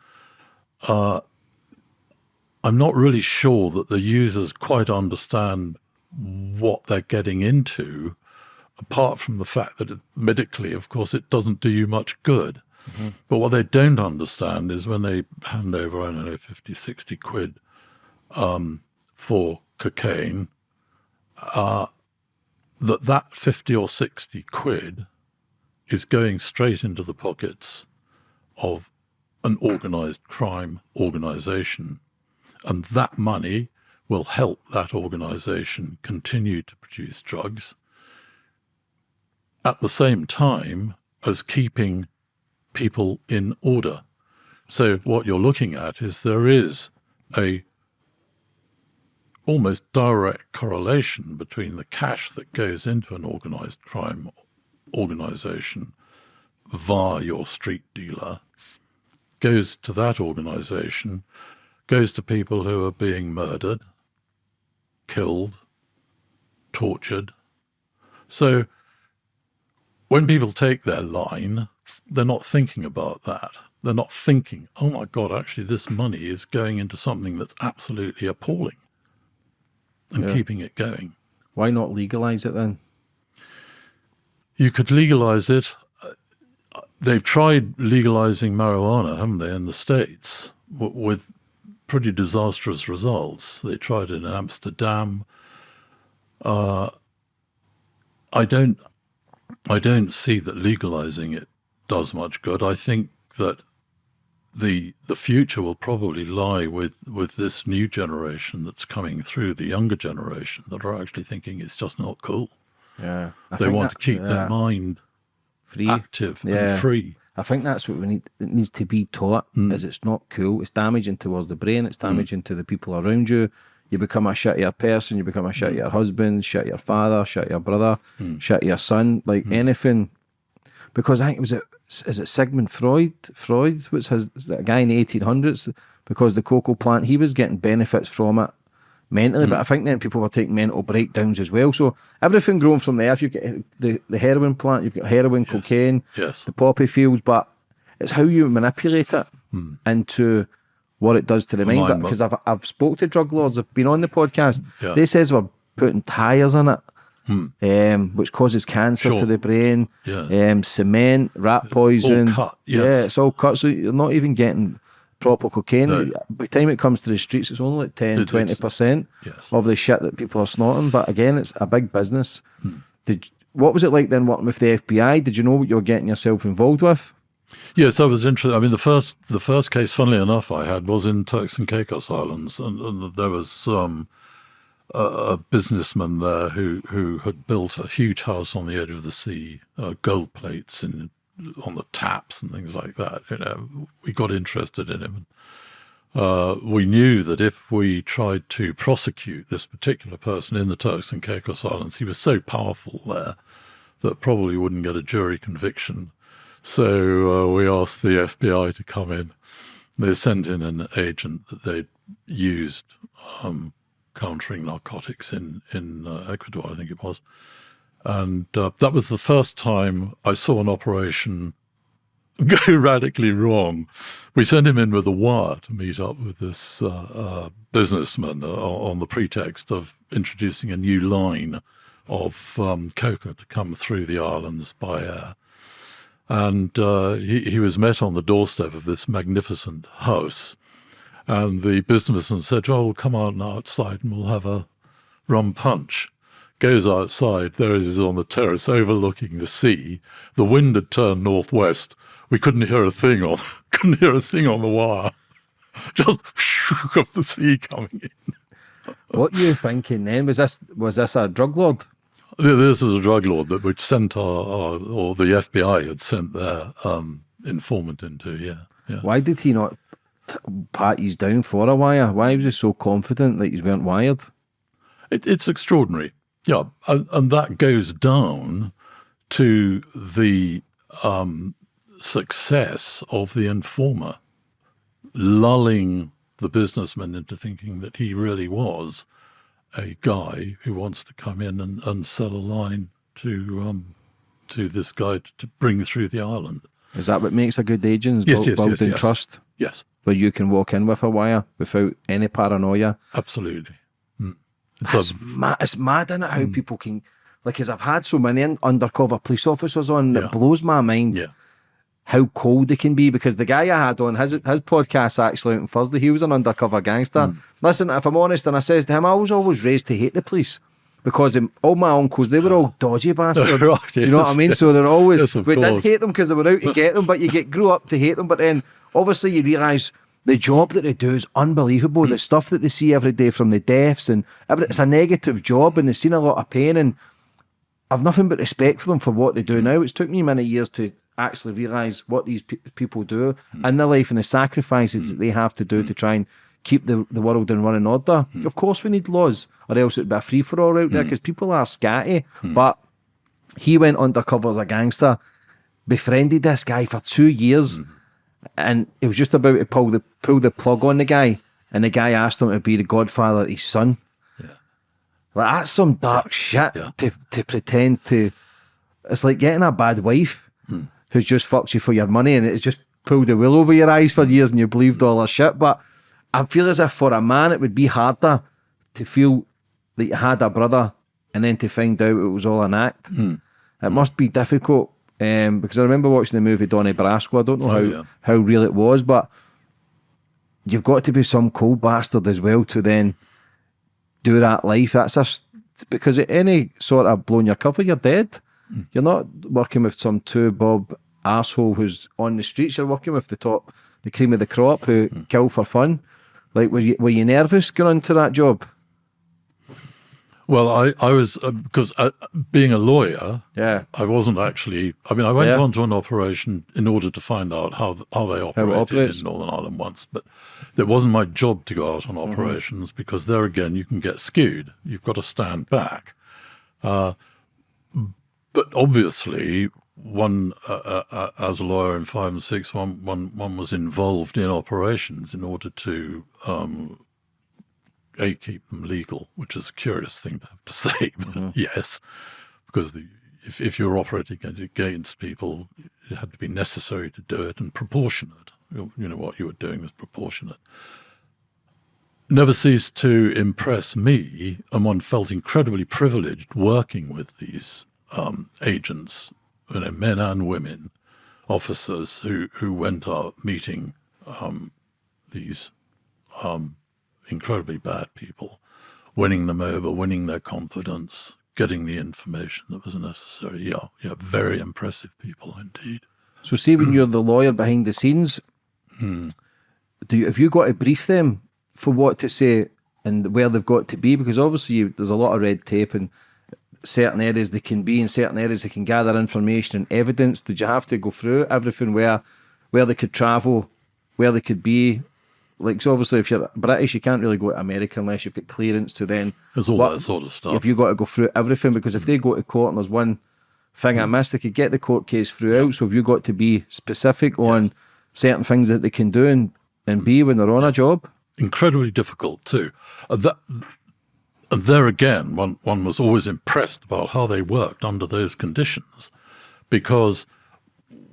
I'm not really sure that the users quite understand what they're getting into, apart from the fact that medically, of course, it doesn't do you much good. Mm-hmm. But what they don't understand is when they hand over, I don't know, 50, 60 quid for cocaine, that 50 or 60 quid is going straight into the pockets of an organised crime organisation. And that money will help that organisation continue to produce drugs at the same time as keeping people in order. So what you're looking at is there is a almost direct correlation between the cash that goes into an organized crime organization via your street dealer, goes to that organization, goes to people who are being murdered, killed, tortured. So when people take their line, they're not thinking about that. They're not thinking, oh my God, actually this money is going into something that's absolutely appalling and keeping it going. Why not legalize it then? You could legalize it. They've tried legalizing marijuana, haven't they, in the States, with pretty disastrous results. They tried it in Amsterdam. I don't see that legalizing it does much good. I think that the future will probably lie with this new generation that's coming through, the younger generation, that are actually thinking it's just not cool. Yeah, they want to keep their mind free, active, and free. I think that's what we need. It needs to be taught. Is it's not cool. It's damaging towards the brain. It's damaging to the people around you. You become a shittier person. You become a shittier husband, shittier father, shittier brother, shittier son. Like anything. Because I think is it Sigmund Freud? Freud was a guy in the 1800s. Because the cocoa plant, he was getting benefits from it mentally, but I think then people were taking mental breakdowns as well. So everything grown from there, if you get the heroin plant, you've got heroin, cocaine, the poppy fields, but it's how you manipulate it into what it does to the mind. Because I've spoke to drug lords, I've been on the podcast, they says we're putting tires in it, which causes cancer to the brain, cement, rat poison. All cut, Yeah, it's all cut, so you're not even getting proper cocaine. By the time it comes to the streets, it's only like 10-20% of the shit that people are snorting. But again, it's a big business. What was it like then working with the FBI? Did you know what you were getting yourself involved with? Yes, I was interested. I mean, the first case, funnily enough, I had was in Turks and Caicos Islands, and there was a businessman there who had built a huge house on the edge of the sea, gold plates on the taps and things like that. You know, we got interested in him. We knew that if we tried to prosecute this particular person in the Turks and Caicos Islands, he was so powerful there that probably wouldn't get a jury conviction. So we asked the FBI to come in. They sent in an agent that they'd used countering narcotics in Ecuador, I think it was. And that was the first time I saw an operation go radically wrong. We sent him in with a wire to meet up with this businessman on the pretext of introducing a new line of coca to come through the islands by air. And he was met on the doorstep of this magnificent house. And the businessman said, "Oh, come on outside and we'll have a rum punch." Goes outside, there it is on the terrace overlooking the sea. The wind had turned northwest. We couldn't hear a thing on the wire. Just of the sea coming in. What were you thinking then? Was this a drug lord? This was a drug lord that we'd sent or the FBI had sent their informant into, yeah. Why did he not pat you down for a wire? Why was he so confident that you weren't wired? It's extraordinary. Yeah, and that goes down to the success of the informer, lulling the businessman into thinking that he really was a guy who wants to come in and sell a line to this guy to bring through the island. Is that what makes a good agent? Building trust? Yes. Where you can walk in with a wire without any paranoia? Absolutely. It's mad, isn't it, how people can... Like, because I've had so many undercover police officers on, that blows my mind how cold they can be. Because the guy I had on, his podcast actually out on Thursday, he was an undercover gangster. Listen, if I'm honest, and I says to him, I was always raised to hate the police. Because all my uncles, they were all dodgy bastards. Right, do you know what I mean? So they're always... Yes, we did hate them because they were out to get them, but you grew up to hate them. But then, obviously, you realise the job that they do is unbelievable. The stuff that they see every day from the deaths and it's a negative job, and they've seen a lot of pain. And I've nothing but respect for them for what they do now. It's took me many years to actually realise what these people do in their life and the sacrifices that they have to do to try and keep the world in running order. Of course we need laws, or else it would be a free-for-all out there, because people are scatty. But he went undercover as a gangster, befriended this guy for 2 years, and it was just about to pull the plug on the guy, and the guy asked him to be the godfather of his son. Like, that's some dark shit to pretend to. It's like getting a bad wife who's just fucked you for your money, and it's just pulled the wool over your eyes for years, and you believed all her shit. But I feel as if for a man it would be harder to feel that you had a brother and then to find out it was all an act. It must be difficult, because I remember watching the movie Donnie Brasco. I don't know how real it was, but you've got to be some cold bastard as well to then do that life. Because at any sort of blowing your cover, you're dead. You're not working with some two-bob arsehole who's on the streets. You're working with the cream of the crop who kill for fun. Like, were you nervous going into that job? Well, I was, because being a lawyer, I wasn't actually, I went on to an operation in order to find out how they operated in Northern Ireland once, but it wasn't my job to go out on operations, because there again, you can get skewed. You've got to stand back. But obviously, one, as a lawyer in 5 and 6, one was involved in operations in order to keep them legal, which is a curious thing to have to say, but yes, because if you're operating against people, it had to be necessary to do it and proportionate. You know, what you were doing was proportionate. Never ceased to impress me, and one felt incredibly privileged working with these agents, men and women, officers who went out meeting these incredibly bad people, winning them over, winning their confidence, getting the information that was necessary. Yeah, very impressive people indeed. So see, when you're the lawyer behind the scenes, have you got to brief them for what to say and where they've got to be? Because obviously there's a lot of red tape and certain areas they can be in, certain areas they can gather information and evidence. Did you have to go through everything where they could travel, where they could be? Like, so obviously if you're British, you can't really go to America unless you've got clearance to then. There's all that sort of stuff. If you've got to go through everything, because if they go to court and there's one thing I missed, they could get the court case throughout. So have you got to be specific on certain things that they can do and be when they're on a job? Incredibly difficult too. And there again, one was always impressed about how they worked under those conditions, because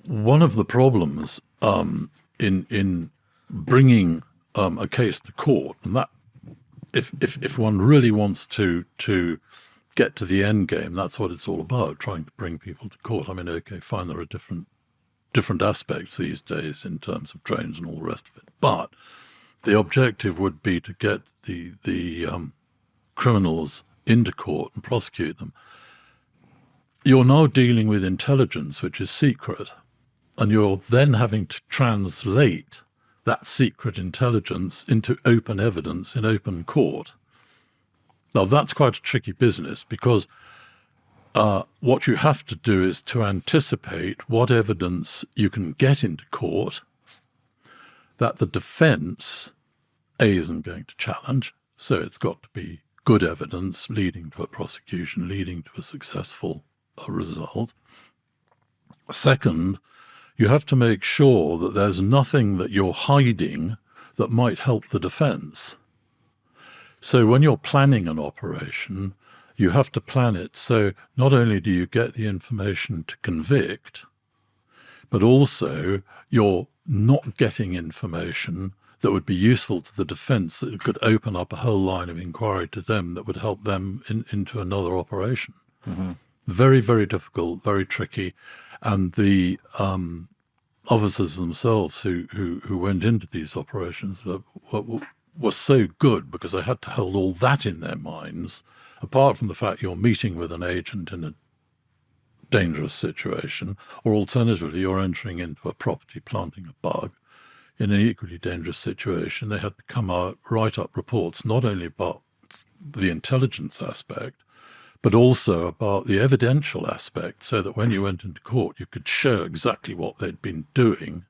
one of the problems in bringing a case to court, and that if one really wants to get to the end game, that's what it's all about, trying to bring people to court. I mean, okay, fine, there are different aspects these days in terms of drones and all the rest of it, but the objective would be to get the criminals into court and prosecute them. You're now dealing with intelligence which is secret, and you're then having to translate that secret intelligence into open evidence in open court. Now, that's quite a tricky business, because what you have to do is to anticipate what evidence you can get into court that the defence, isn't going to challenge, so it's got to be good evidence leading to a prosecution, leading to a successful result. Second, you have to make sure that there's nothing that you're hiding that might help the defence. So when you're planning an operation, you have to plan it so not only do you get the information to convict, but also you're not getting information that would be useful to the defence, that could open up a whole line of inquiry to them that would help them into another operation. Very, very difficult, very tricky. And the officers themselves who went into these operations were so good, because they had to hold all that in their minds, apart from the fact you're meeting with an agent in a dangerous situation, or alternatively you're entering into a property, planting a bug in an equally dangerous situation. They had to come out, write up reports, not only about the intelligence aspect, but also about the evidential aspect, so that when you went into court, you could show exactly what they'd been doing,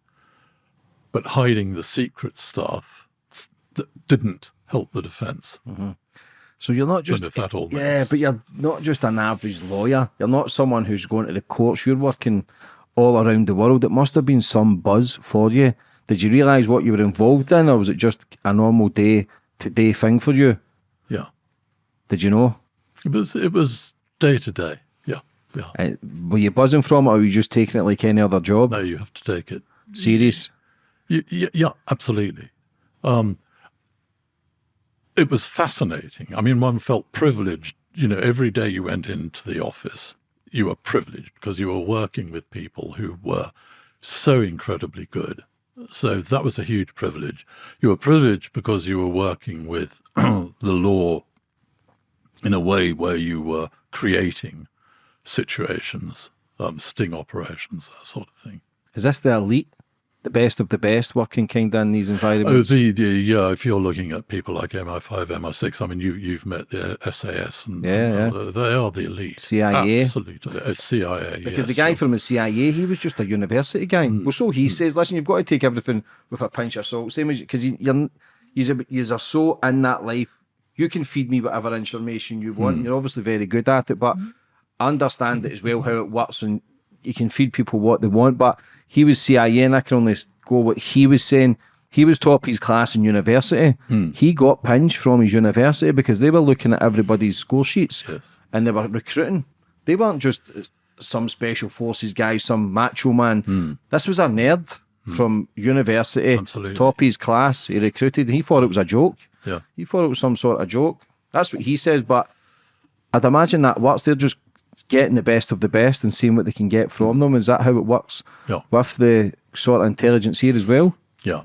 but hiding the secret stuff that didn't help the defense. So you're not just, If that all yeah, makes- but you're not just an average lawyer. You're not someone who's going to the courts. You're working all around the world. It must have been some buzz for you. Did you realise what you were involved in, or was it just a normal day-to-day thing for you? Yeah. Did you know? It was day to day. Yeah. Were you buzzing from it, or were you just taking it like any other job? No, you have to take it Serious? Yeah, absolutely. It was fascinating. I mean, one felt privileged. You know, every day you went into the office, you were privileged because you were working with people who were so incredibly good. So that was a huge privilege. You were privileged because you were working with the law in a way where you were creating situations, sting operations, that sort of thing. Is this the elite, the best of the best, working kind of in these Oh, environments? yeah. If you're looking at people like MI5, MI6, I mean, you've met the SAS, and Yeah. they are the elite. CIA. Absolutely, CIA. Because yes. the guy from the CIA, he was just a university guy. Well, so he says, listen, you've got to take everything with a pinch of salt. Same as, because you're so in that life. You can feed me whatever information you want. You're obviously very good at it, but I understand it as well, how it works, and you can feed people what they want. But he was CIA, and I can only go what he was saying. He was top his class in university. He got pinched from his university because they were looking at everybody's score sheets, and they were recruiting. They weren't just some special forces guy, some macho man. This was a nerd from university, Absolutely. top his class. He recruited, and he thought it was a joke. Yeah. He thought it was some sort of joke. That's what he says, but I'd imagine that works. They're just getting the best of the best and seeing what they can get from them. Is that how it works Yeah. with the sort of intelligence here as well? Yeah.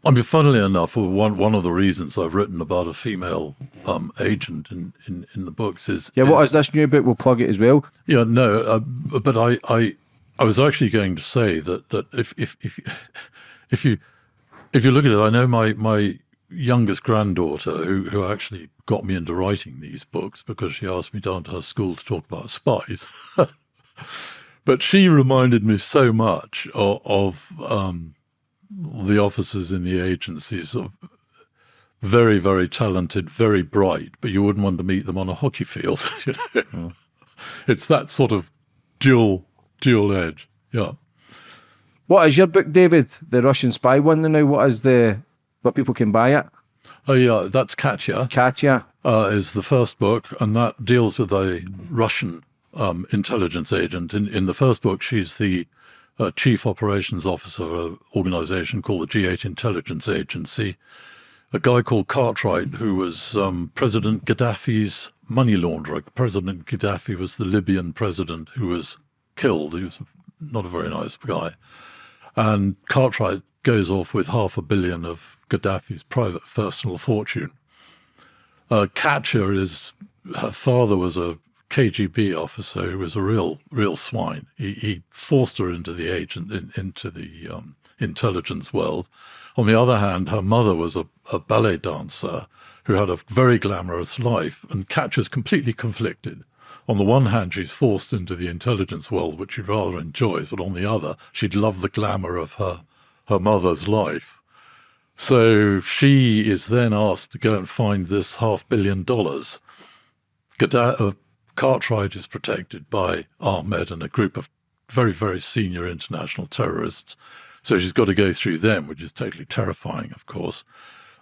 I mean, funnily enough, one of the reasons I've written about a female agent in the books is What is this new book? We'll plug it as well. Yeah, no, but I was actually going to say that if you look at it, I know my youngest granddaughter who actually got me into writing these books because she asked me down to her school to talk about spies. But she reminded me so much of the officers in the agencies, of very, very talented, very bright, but you wouldn't want to meet them on a hockey field. You know? It's that sort of dual edge. Yeah. What is your book, David? The Russian spy one now? What people can buy it? Oh, yeah, that's Katya. Katya. Is the first book, and that deals with a Russian intelligence agent. In the first book, she's the chief operations officer of an organization called the G8 Intelligence Agency. A guy called Cartwright, who was President Gaddafi's money launderer. President Gaddafi was the Libyan president who was killed. He was not a very nice guy. And Cartwright goes off with $500 million of Gaddafi's private personal fortune. Katya her father was a KGB officer who was a real swine. He forced her into the intelligence world. On the other hand, her mother was a ballet dancer who had a very glamorous life, and Katya's completely conflicted. On the one hand, she's forced into the intelligence world, which she rather enjoys, but on the other, she'd love the glamour of her mother's life. So she is then asked to go and find this $500 million. Cartwright is protected by Ahmed and a group of very, very senior international terrorists. So she's got to go through them, which is totally terrifying, of course.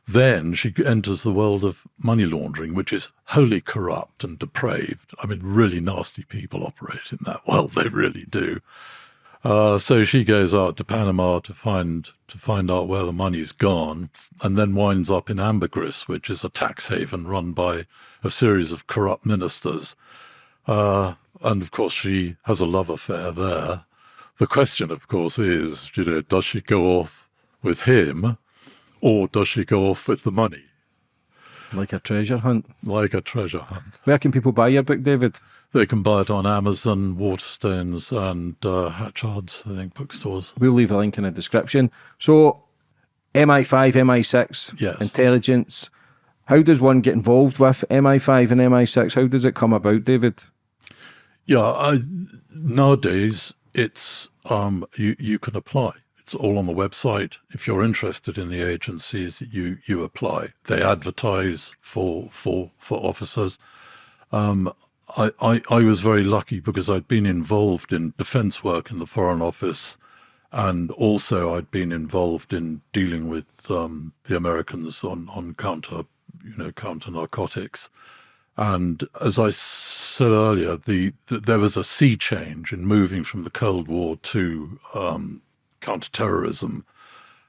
Then she enters the world of money laundering, which is wholly corrupt and depraved. I mean, really nasty people operate in that world. They really do. So she goes out to Panama to find out where the money's gone, and then winds up in Ambergris, which is a tax haven run by a series of corrupt ministers. And of course, she has a love affair there. The question, of course, is, does she go off with him, or does she go off with the money? Like a treasure hunt. Like a treasure hunt. Where can people buy your book, David? They can buy it on Amazon, Waterstones, and Hatchard's, I think, bookstores. We'll leave a link in the description. So, MI5, MI6, Yes. intelligence. How does one get involved with MI5 and MI6? How does it come about, David? Yeah, nowadays it's you can apply. It's all on the website. If you're interested in the agencies, you apply. They advertise for officers. I was very lucky because I'd been involved in defence work in the Foreign Office, and also I'd been involved in dealing with the Americans on counter narcotics. And as I said earlier, there was a sea change in moving from the Cold War to counterterrorism,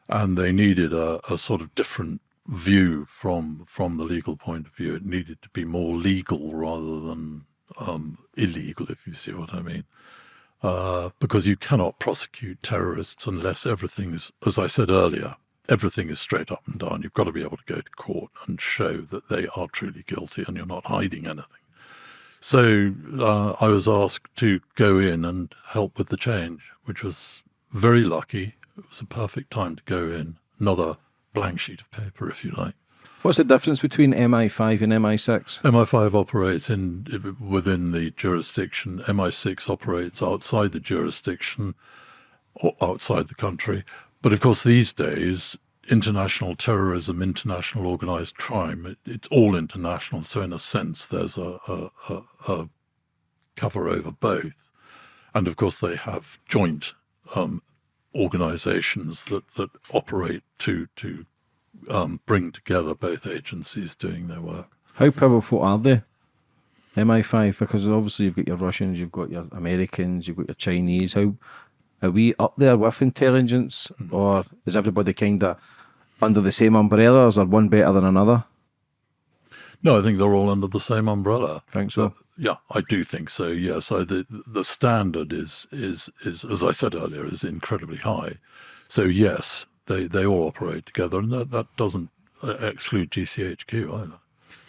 and they needed a sort of different view from the legal point of view. It needed to be more legal rather than illegal, if you see what I mean. Because you cannot prosecute terrorists unless everything's, as I said earlier, everything is straight up and down. You've got to be able to go to court and show that they are truly guilty and you're not hiding anything. So I was asked to go in and help with the change, which was very lucky. It was a perfect time to go in. Another blank sheet of paper, if you like. What's the difference between MI5 and MI6? MI5 operates within the jurisdiction. MI6 operates outside the jurisdiction or outside the country. But of course, these days, international terrorism, international organized crime, it's all international. So in a sense, there's a cover over both. And of course, they have joint organizations that operate to bring together both agencies doing their work. How powerful are they, MI5? Because obviously you've got your Russians, you've got your Americans, you've got your Chinese. How are we up there with intelligence, or is everybody kind of under the same umbrella? Is there one better than another? No, I think they're all under the same umbrella. Think so? Yeah, I do think so. Yeah, so the standard is as I said earlier, is incredibly high. So yes, they all operate together, and that doesn't exclude GCHQ either.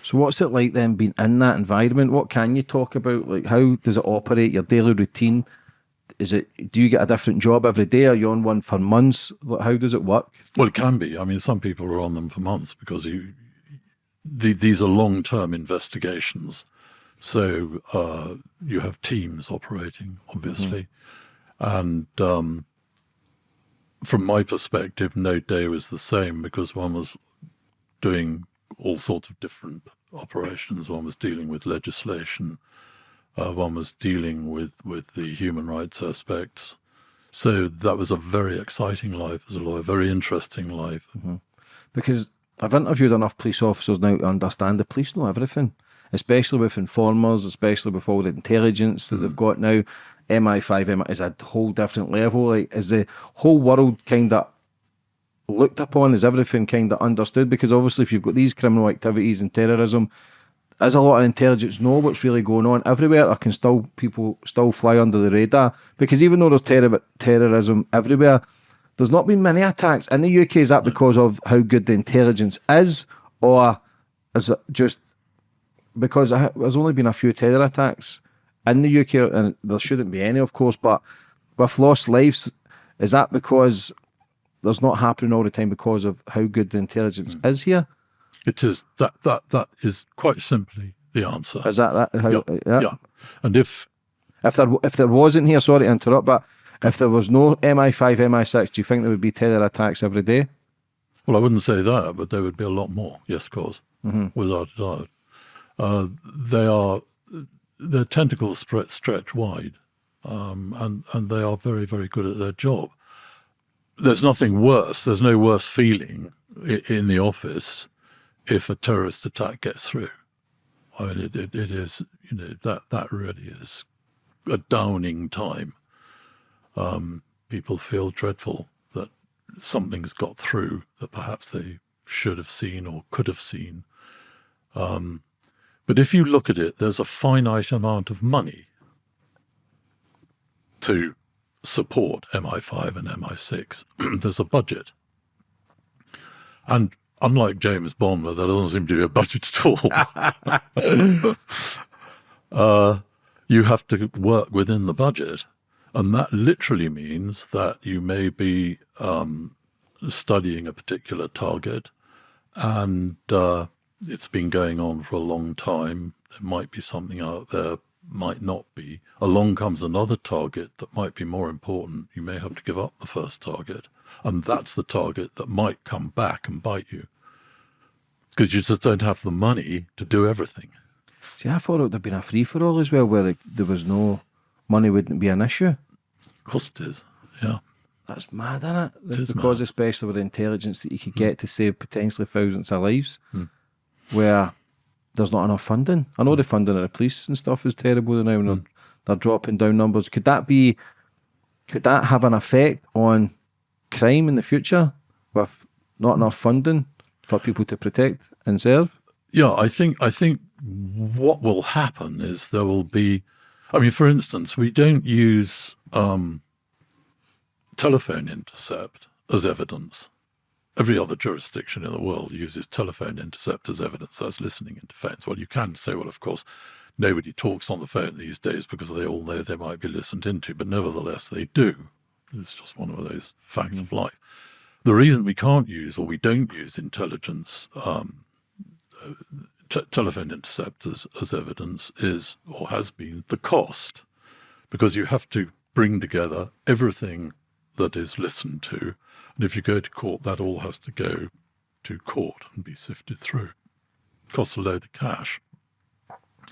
So what's it like then being in that environment? What can you talk about? Like, how does it operate? Your daily routine? Do you get a different job every day? Are you on one for months? How does it work? Well, it can be. I mean, some people are on them for months because these are long-term investigations. So you have teams operating, obviously. And from my perspective, no day was the same because one was doing all sorts of different operations. One was dealing with legislation. One was dealing with the human rights aspects. So that was a very exciting life as a lawyer, very interesting life. Because I've interviewed enough police officers now to understand the police know everything, especially with informers, especially with all the intelligence that they've got now. MI5 is a whole different level. Like, is the whole world kind of looked upon? Is everything kind of understood? Because obviously if you've got these criminal activities and terrorism, there's a lot of intelligence know what's really going on everywhere. Or can people still fly under the radar? Because even though there's terrorism everywhere, there's not been many attacks in the UK. Is that because of how good the intelligence is, or is it just because there's only been a few terror attacks in the UK, and there shouldn't be any, of course, but with lost lives, is that because there's not happening all the time because of how good the intelligence is here? It is that is quite simply the answer. Is that how? Yeah. And if there wasn't here, sorry to interrupt, but if there was no MI5, MI6, do you think there would be terror attacks every day? Well, I wouldn't say that, but there would be a lot more. Yes, of course, without a doubt. Their tentacles stretch wide, and they are very, very good at their job. There's nothing worse. There's no worse feeling in the office if a terrorist attack gets through. I mean, it is, that really is a downing time. People feel dreadful that something's got through that perhaps they should have seen or could have seen. But if you look at it, there's a finite amount of money to support MI5 and MI6. There's a budget. And unlike James Bond, where there doesn't seem to be a budget at all, you have to work within the budget. And that literally means that you may be studying a particular target, and it's been going on for a long time. There might be something out there, might not be. Along comes another target that might be more important. You may have to give up the first target. And that's the target that might come back and bite you. Because you just don't have the money to do everything. See, I thought it would have been a free-for-all as well, where there was no money wouldn't be an issue. Of course it is, yeah. That's mad, isn't it? It is because mad. especially with the intelligence that you could get to save potentially thousands of lives, where there's not enough funding. I know the funding of the police and stuff is terrible now, and they're dropping down numbers. Could that have an effect on crime in the future with not enough funding for people to protect and serve? Yeah, I think what will happen is there will be, I mean, for instance, we don't use telephone intercept as evidence. Every other jurisdiction in the world uses telephone intercept as evidence as listening interference. Well, you can say, well, of course, nobody talks on the phone these days because they all know they might be listened into, but nevertheless they do. It's just one of those facts of life. The reason we can't use, or we don't use intelligence telephone intercept as evidence is, or has been, the cost, because you have to bring together everything that is listened to, and if you go to court, that all has to go to court and be sifted through. It costs a load of cash.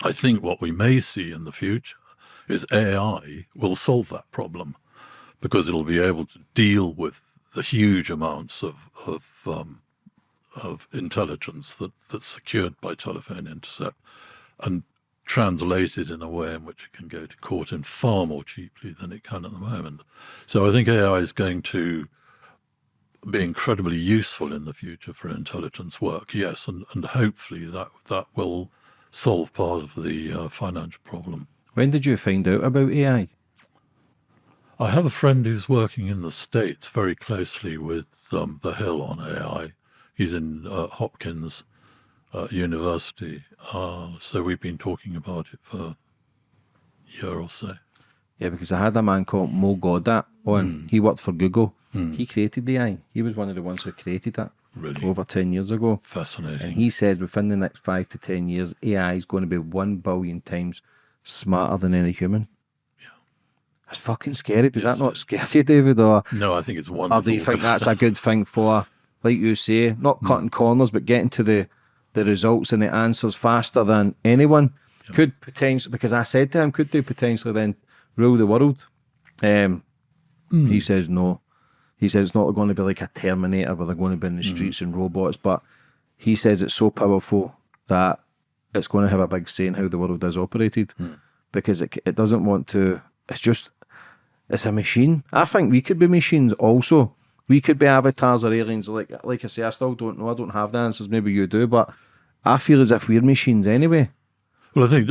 I think what we may see in the future is AI will solve that problem, because it'll be able to deal with the huge amounts of intelligence that's secured by telephone intercept and translated in a way in which it can go to court in far more cheaply than it can at the moment. So I think AI is going to be incredibly useful in the future for intelligence work, yes, and hopefully that will solve part of the financial problem. When did you find out about AI? I have a friend who's working in the States very closely with the Hill on AI. He's in Hopkins University. So we've been talking about it for a year or so. Yeah, because I had a man called Mo Goddard on. He worked for Google. He created the AI. He was one of the ones who created it over 10 years ago. Fascinating. And he said within the next 5 to 10 years, AI is going to be 1 billion times smarter than any human. That's fucking scary. Does that not scare you, David? Or no, I think it's wonderful. Or do you think that's a good thing for, like you say, not cutting corners, but getting to the results and the answers faster than anyone? Could potentially, because I said to him, could they potentially then rule the world? He says no. He says it's not going to be like a Terminator where they're going to be in the streets and robots, but he says it's so powerful that it's going to have a big say in how the world is operated, because it doesn't want to. It's a machine. I think we could be machines also. We could be avatars or aliens. Like I say, I still don't know. I don't have the answers. Maybe you do, but I feel as if we're machines anyway. Well, I think,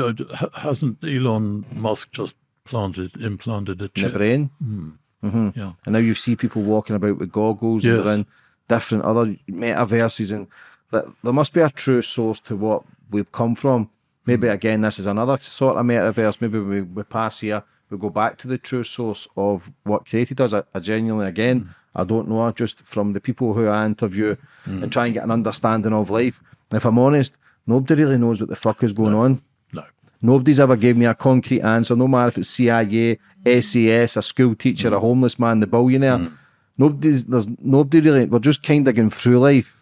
hasn't Elon Musk just implanted a chip in the brain? Yeah. And now you see people walking about with goggles and they're in different other metaverses, and there must be a true source to what we've come from. Maybe again, this is another sort of metaverse. Maybe we pass here, we go back to the true source of what created us. I genuinely, again, I don't know, just from the people who I interview and try and get an understanding of life. If I'm honest, nobody really knows what the fuck is going on. No. Nobody's ever gave me a concrete answer, no matter if it's CIA, SAS, a school teacher, a homeless man, the billionaire. Nobody really, we're just kind of going through life,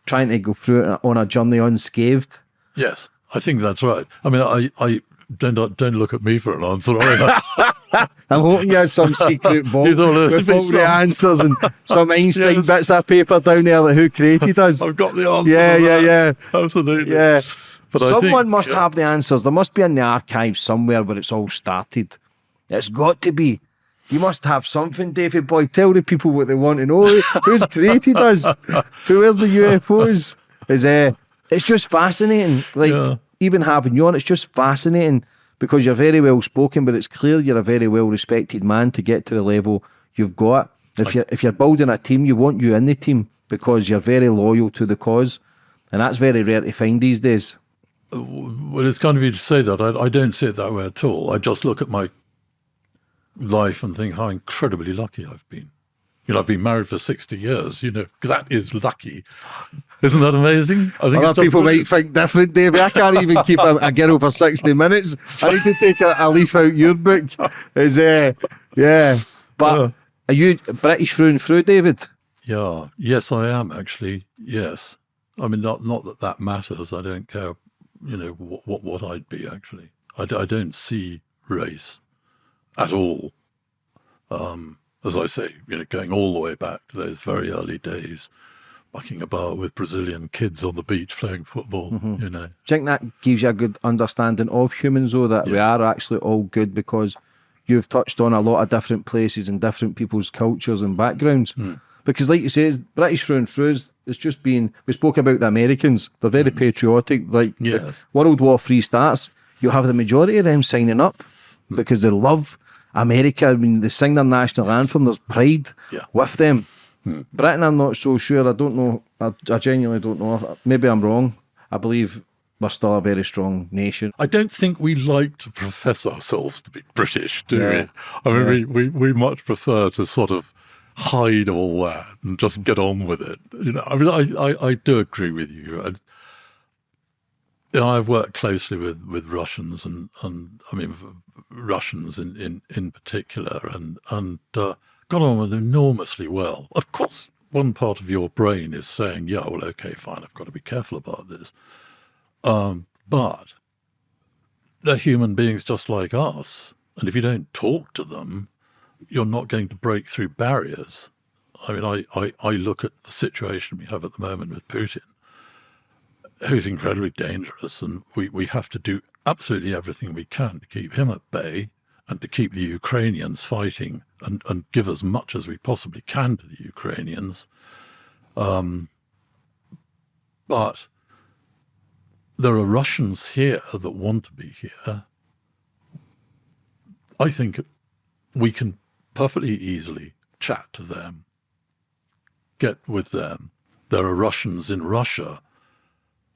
trying to go through it on a journey unscathed. Yes, I think that's right. I mean, I don't look at me for an answer either. I'm hoping you had some secret vault with all the answers and some Einstein bits of paper down there that who created us. I've got the answer. Yeah. Absolutely. Yeah. But someone must have the answers. There must be in the archives somewhere where it's all started. It's got to be. You must have something, David Boy. Tell the people what they want to know. Who's created us? Where's the UFOs? It's just fascinating. Even having you on, it's just fascinating because you're very well spoken, but it's clear you're a very well respected man to get to the level you've got. If you're building a team, you want you in the team because you're very loyal to the cause, and that's very rare to find these days. Well, it's kind of you to say that. I don't see it that way at all. I just look at my life and think how incredibly lucky I've been. I've been married for 60 years. That is lucky. Isn't that amazing? I think Other it's just people brilliant. might think different, Davey. I can't even keep a girl for 60 minutes. I need to take a leaf out your book. Yeah. But are you British through and through, David? Yeah. Yes, I am actually. Yes. I mean, not that matters. I don't care, what I'd be actually. I don't see race at all. As I say, going all the way back to those very early days, mucking about with Brazilian kids on the beach playing football, Do you think that gives you a good understanding of humans, though, that we are actually all good, because you've touched on a lot of different places and different people's cultures and backgrounds? Because, like you say, British through and through, it's just been, we spoke about the Americans, they're very patriotic. Like, Yes. World War III starts, you have the majority of them signing up because they love America. I mean, they sing their national anthem, there's pride with them. Britain, I'm not so sure. I don't know. I genuinely don't know. Maybe I'm wrong. I believe we're still a very strong nation. I don't think we like to profess ourselves to be British, do we? I mean, we much prefer to sort of hide all that and just get on with it. I mean, I do agree with you. I've worked closely with Russians and I mean Russians in particular, and got on with them enormously well. Of course, one part of your brain is saying, yeah, well, okay, fine, I've got to be careful about this. But they're human beings just like us. And if you don't talk to them, you're not going to break through barriers. I mean, I look at the situation we have at the moment with Putin, who's incredibly dangerous, and we have to do absolutely everything we can to keep him at bay and to keep the Ukrainians fighting and give as much as we possibly can to the Ukrainians. But there are Russians here that want to be here. I think we can perfectly easily chat to them, get with them. There are Russians in Russia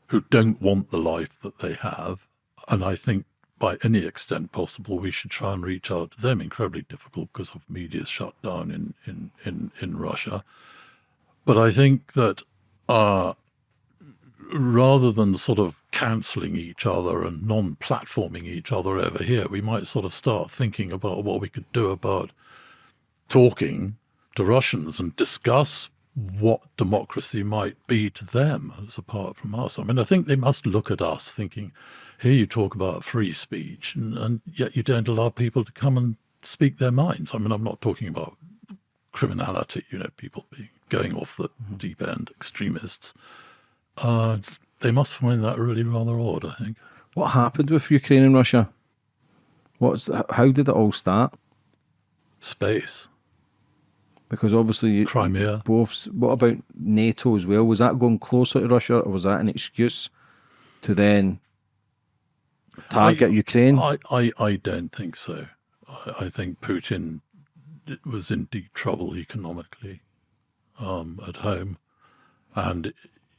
who don't want the life that they have, and I think by any extent possible we should try and reach out to them. Incredibly difficult because of media's shut down in Russia. But I think that rather than sort of cancelling each other and non-platforming each other over here, we might sort of start thinking about what we could do about talking to Russians and discuss what democracy might be to them as apart from us. I mean, I think they must look at us thinking, here you talk about free speech, and yet you don't allow people to come and speak their minds. I mean, I'm not talking about criminality, people going off the deep end, extremists. They must find that really rather odd, I think. What happened with Ukraine and Russia? How did it all start? Space. Because obviously, Crimea. Both. What about NATO as well? Was that going closer to Russia, or was that an excuse to then target Ukraine? I don't think so. I think Putin was in deep trouble economically at home, and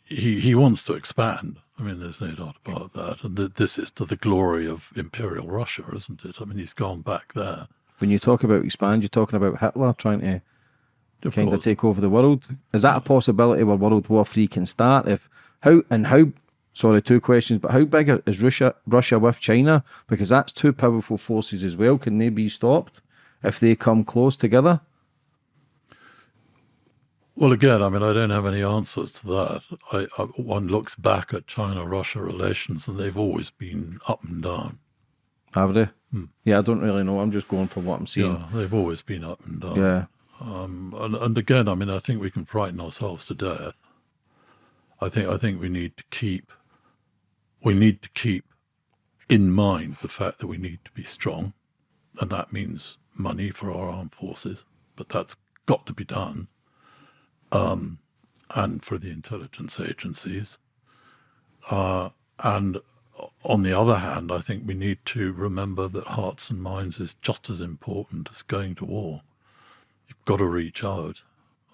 he wants to expand. I mean, there's no doubt about that. And this is to the glory of Imperial Russia, isn't it? I mean, he's gone back there. When you talk about expand, you're talking about Hitler trying to kind of take over the world. Is that a possibility where World War III can start? Sorry, two questions, but how big is Russia with China? Because that's two powerful forces as well. Can they be stopped if they come close together? Well, again, I mean, I don't have any answers to that. One looks back at China-Russia relations, and they've always been up and down. Have they? Yeah, I don't really know. I'm just going for what I'm seeing. Yeah, they've always been up and down. Yeah. And again, I mean, I think we can frighten ourselves to death. I think we need to keep in mind the fact that we need to be strong, and that means money for our armed forces, but that's got to be done. And for the intelligence agencies. And on the other hand, I think we need to remember that hearts and minds is just as important as going to war. You've got to reach out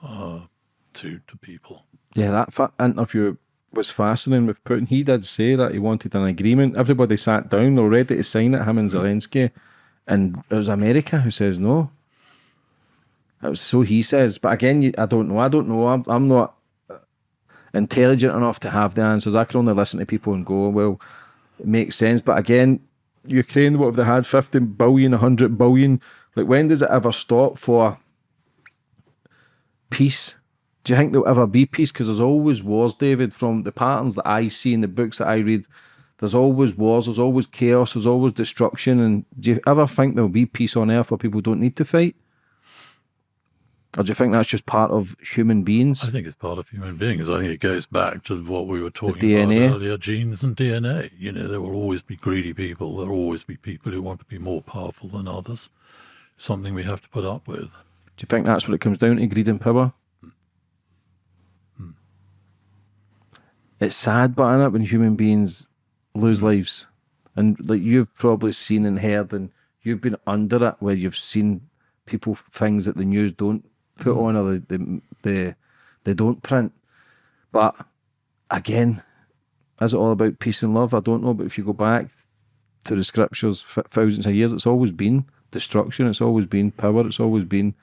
to people. Yeah, that interview was fascinating with Putin. He did say that he wanted an agreement. Everybody sat down, they were ready to sign it, him and Zelensky, and it was America who says no. It was, so he says, but again, I don't know. I'm not. intelligent enough to have the answers. I can only listen to people and go, well, it makes sense. But again, Ukraine, what have they had? 15 billion, 100 billion? Like, when does it ever stop for peace? Do you think there'll ever be peace? Because there's always wars, David, from the patterns that I see in the books that I read. There's always wars, there's always chaos, there's always destruction. And do you ever think there'll be peace on earth where people don't need to fight? Or do you think that's just part of human beings? I think it's part of human beings. I think it goes back to what we were talking DNA. about earlier, genes and DNA. You know, there will always be greedy people. There will always be people who want to be more powerful than others. It's something we have to put up with. Do you think that's what it comes down to, greed and power? It's sad, but isn't it, when human beings lose lives? And like, you've probably seen and heard, and you've been under it, where you've seen people, things that the news don't put on, or they don't print. But again, is it all about peace and love? I don't know, but if you go back to the scriptures thousands of years, it's always been destruction, it's always been power, it's always been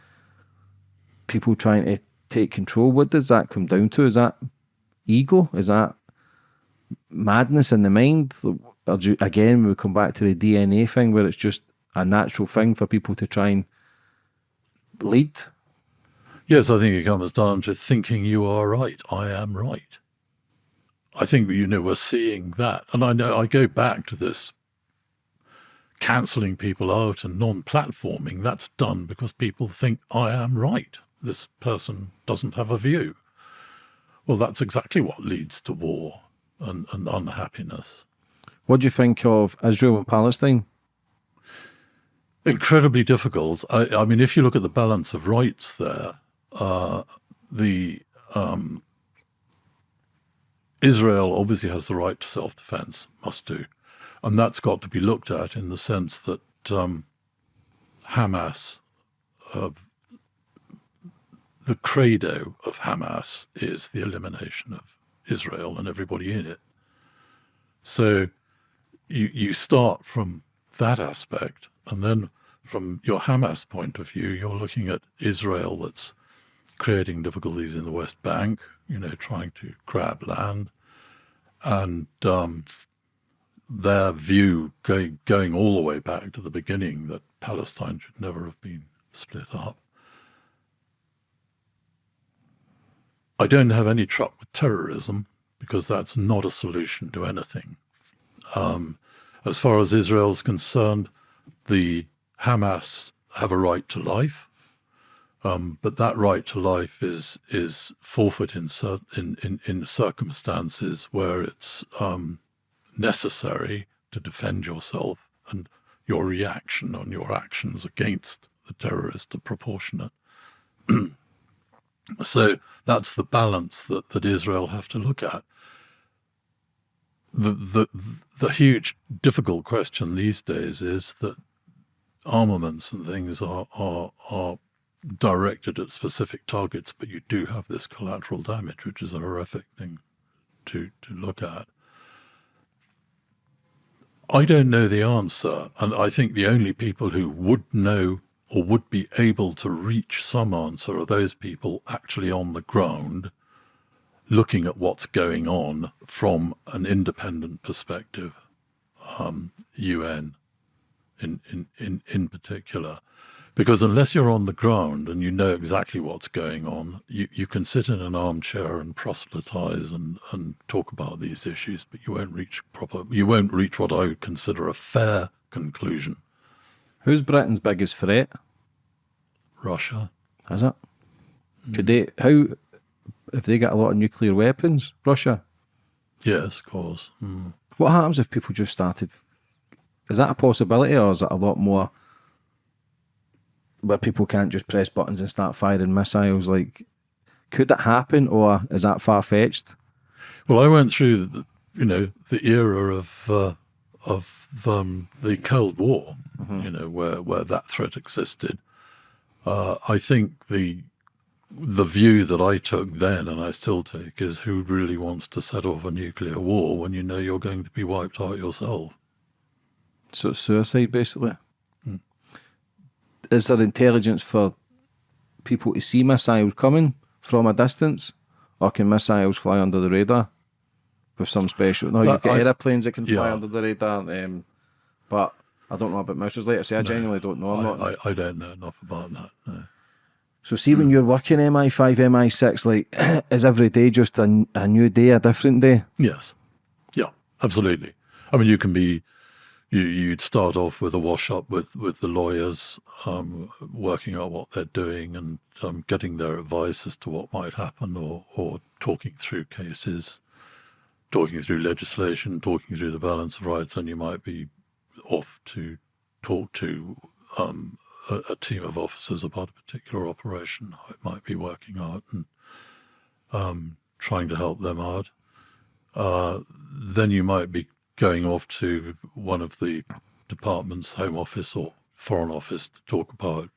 people trying to take control. What does that come down to? Is that ego? Is that madness in the mind? Or again, we come back to the DNA thing, where it's just a natural thing for people to try and lead? Yes, I think it comes down to thinking you are right, I am right. I think, you know, we're seeing that. And I know I go back to this cancelling people out and non-platforming. That's done because people think I am right. This person doesn't have a view. Well, that's exactly what leads to war and unhappiness. What do you think of Israel and Palestine? Incredibly difficult. I mean, if you look at the balance of rights there, Israel obviously has the right to self-defense, must do. And that's got to be looked at in the sense that Hamas, the credo of Hamas is the elimination of Israel and everybody in it. So you start from that aspect, and then from your Hamas point of view, you're looking at Israel that's creating difficulties in the West Bank, you know, trying to grab land, and their view going all the way back to the beginning that Palestine should never have been split up. I don't have any truck with terrorism because that's not a solution to anything. As far as Israel's concerned, the Hamas have a right to life, but that right to life is forfeit in circumstances where it's necessary to defend yourself, and your reaction on your actions against the terrorist are proportionate. So that's the balance that Israel have to look at. The huge difficult question these days is that armaments and things are directed at specific targets, but you do have this collateral damage, which is a horrific thing to look at. I don't know the answer, and I think the only people who would know or would be able to reach some answer are those people actually on the ground looking at what's going on from an independent perspective, UN in particular. Because unless you're on the ground and you know exactly what's going on, you can sit in an armchair and proselytize and talk about these issues, but you won't reach what I would consider a fair conclusion. Who's Britain's biggest threat? Russia. Is it? Could they? How? If they get a lot of nuclear weapons, Russia? Yes, of course. What happens if people just started? Is that a possibility, or is it a lot more where people can't just press buttons and start firing missiles? Like, could that happen, or is that far-fetched? Well, I went through the era of the Cold War, where that threat existed. I think the view that I took then, and I still take, is who really wants to set off a nuclear war when you know you're going to be wiped out yourself? So it's suicide, basically. Is there intelligence for people to see missiles coming from a distance, or can missiles fly under the radar with some special? No, you've got aeroplanes that can fly under the radar, but I don't know about missiles. Like I say, I genuinely don't know. I don't know enough about that. No. So see, when you're working MI5, MI6, like, is every day just a new day, a different day? Yes. Yeah, absolutely. I mean, you can be, you'd start off with a wash-up with the lawyers, working out what they're doing and getting their advice as to what might happen, or talking through cases, talking through legislation, talking through the balance of rights, and you might be off to talk to a team of officers about a particular operation, how it might be working out, and trying to help them out. Then you might be going off to one of the departments, Home Office or Foreign Office, to talk about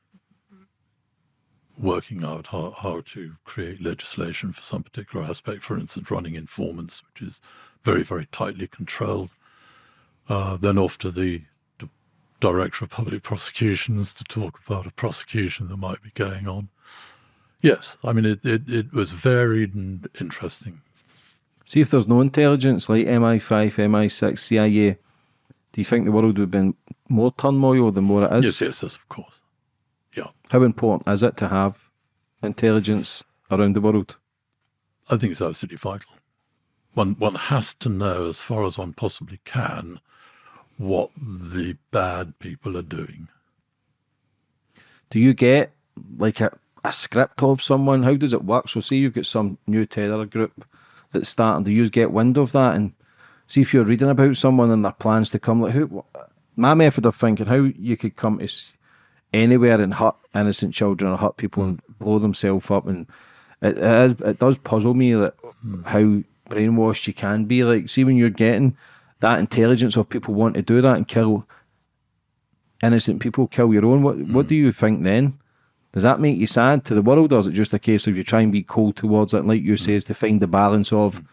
working out how to create legislation for some particular aspect, for instance, running informants, which is very, very tightly controlled. Then off to the Director of Public Prosecutions to talk about a prosecution that might be going on. Yes, I mean, it was varied and interesting. See, if there's no intelligence like MI5, MI6, CIA, do you think the world would have been more turmoil than what it is? Yes, of course. Yeah. How important is it to have intelligence around the world? I think it's absolutely vital. One has to know, as far as one possibly can, what the bad people are doing. Do you get like a script of someone? How does it work? So say you've got some new terror group that's starting, do you get wind of that? And see if you're reading about someone and their plans to come, like my method of thinking, how you could come to anywhere and hurt innocent children or hurt people and blow themselves up, and it does puzzle me that how brainwashed you can be. Like, see, when you're getting that intelligence of people want to do that and kill innocent people, kill your own, what do you think then? Does that make you sad to the world, or is it just a case of you try and be cold towards it, and like you say, is to find the balance of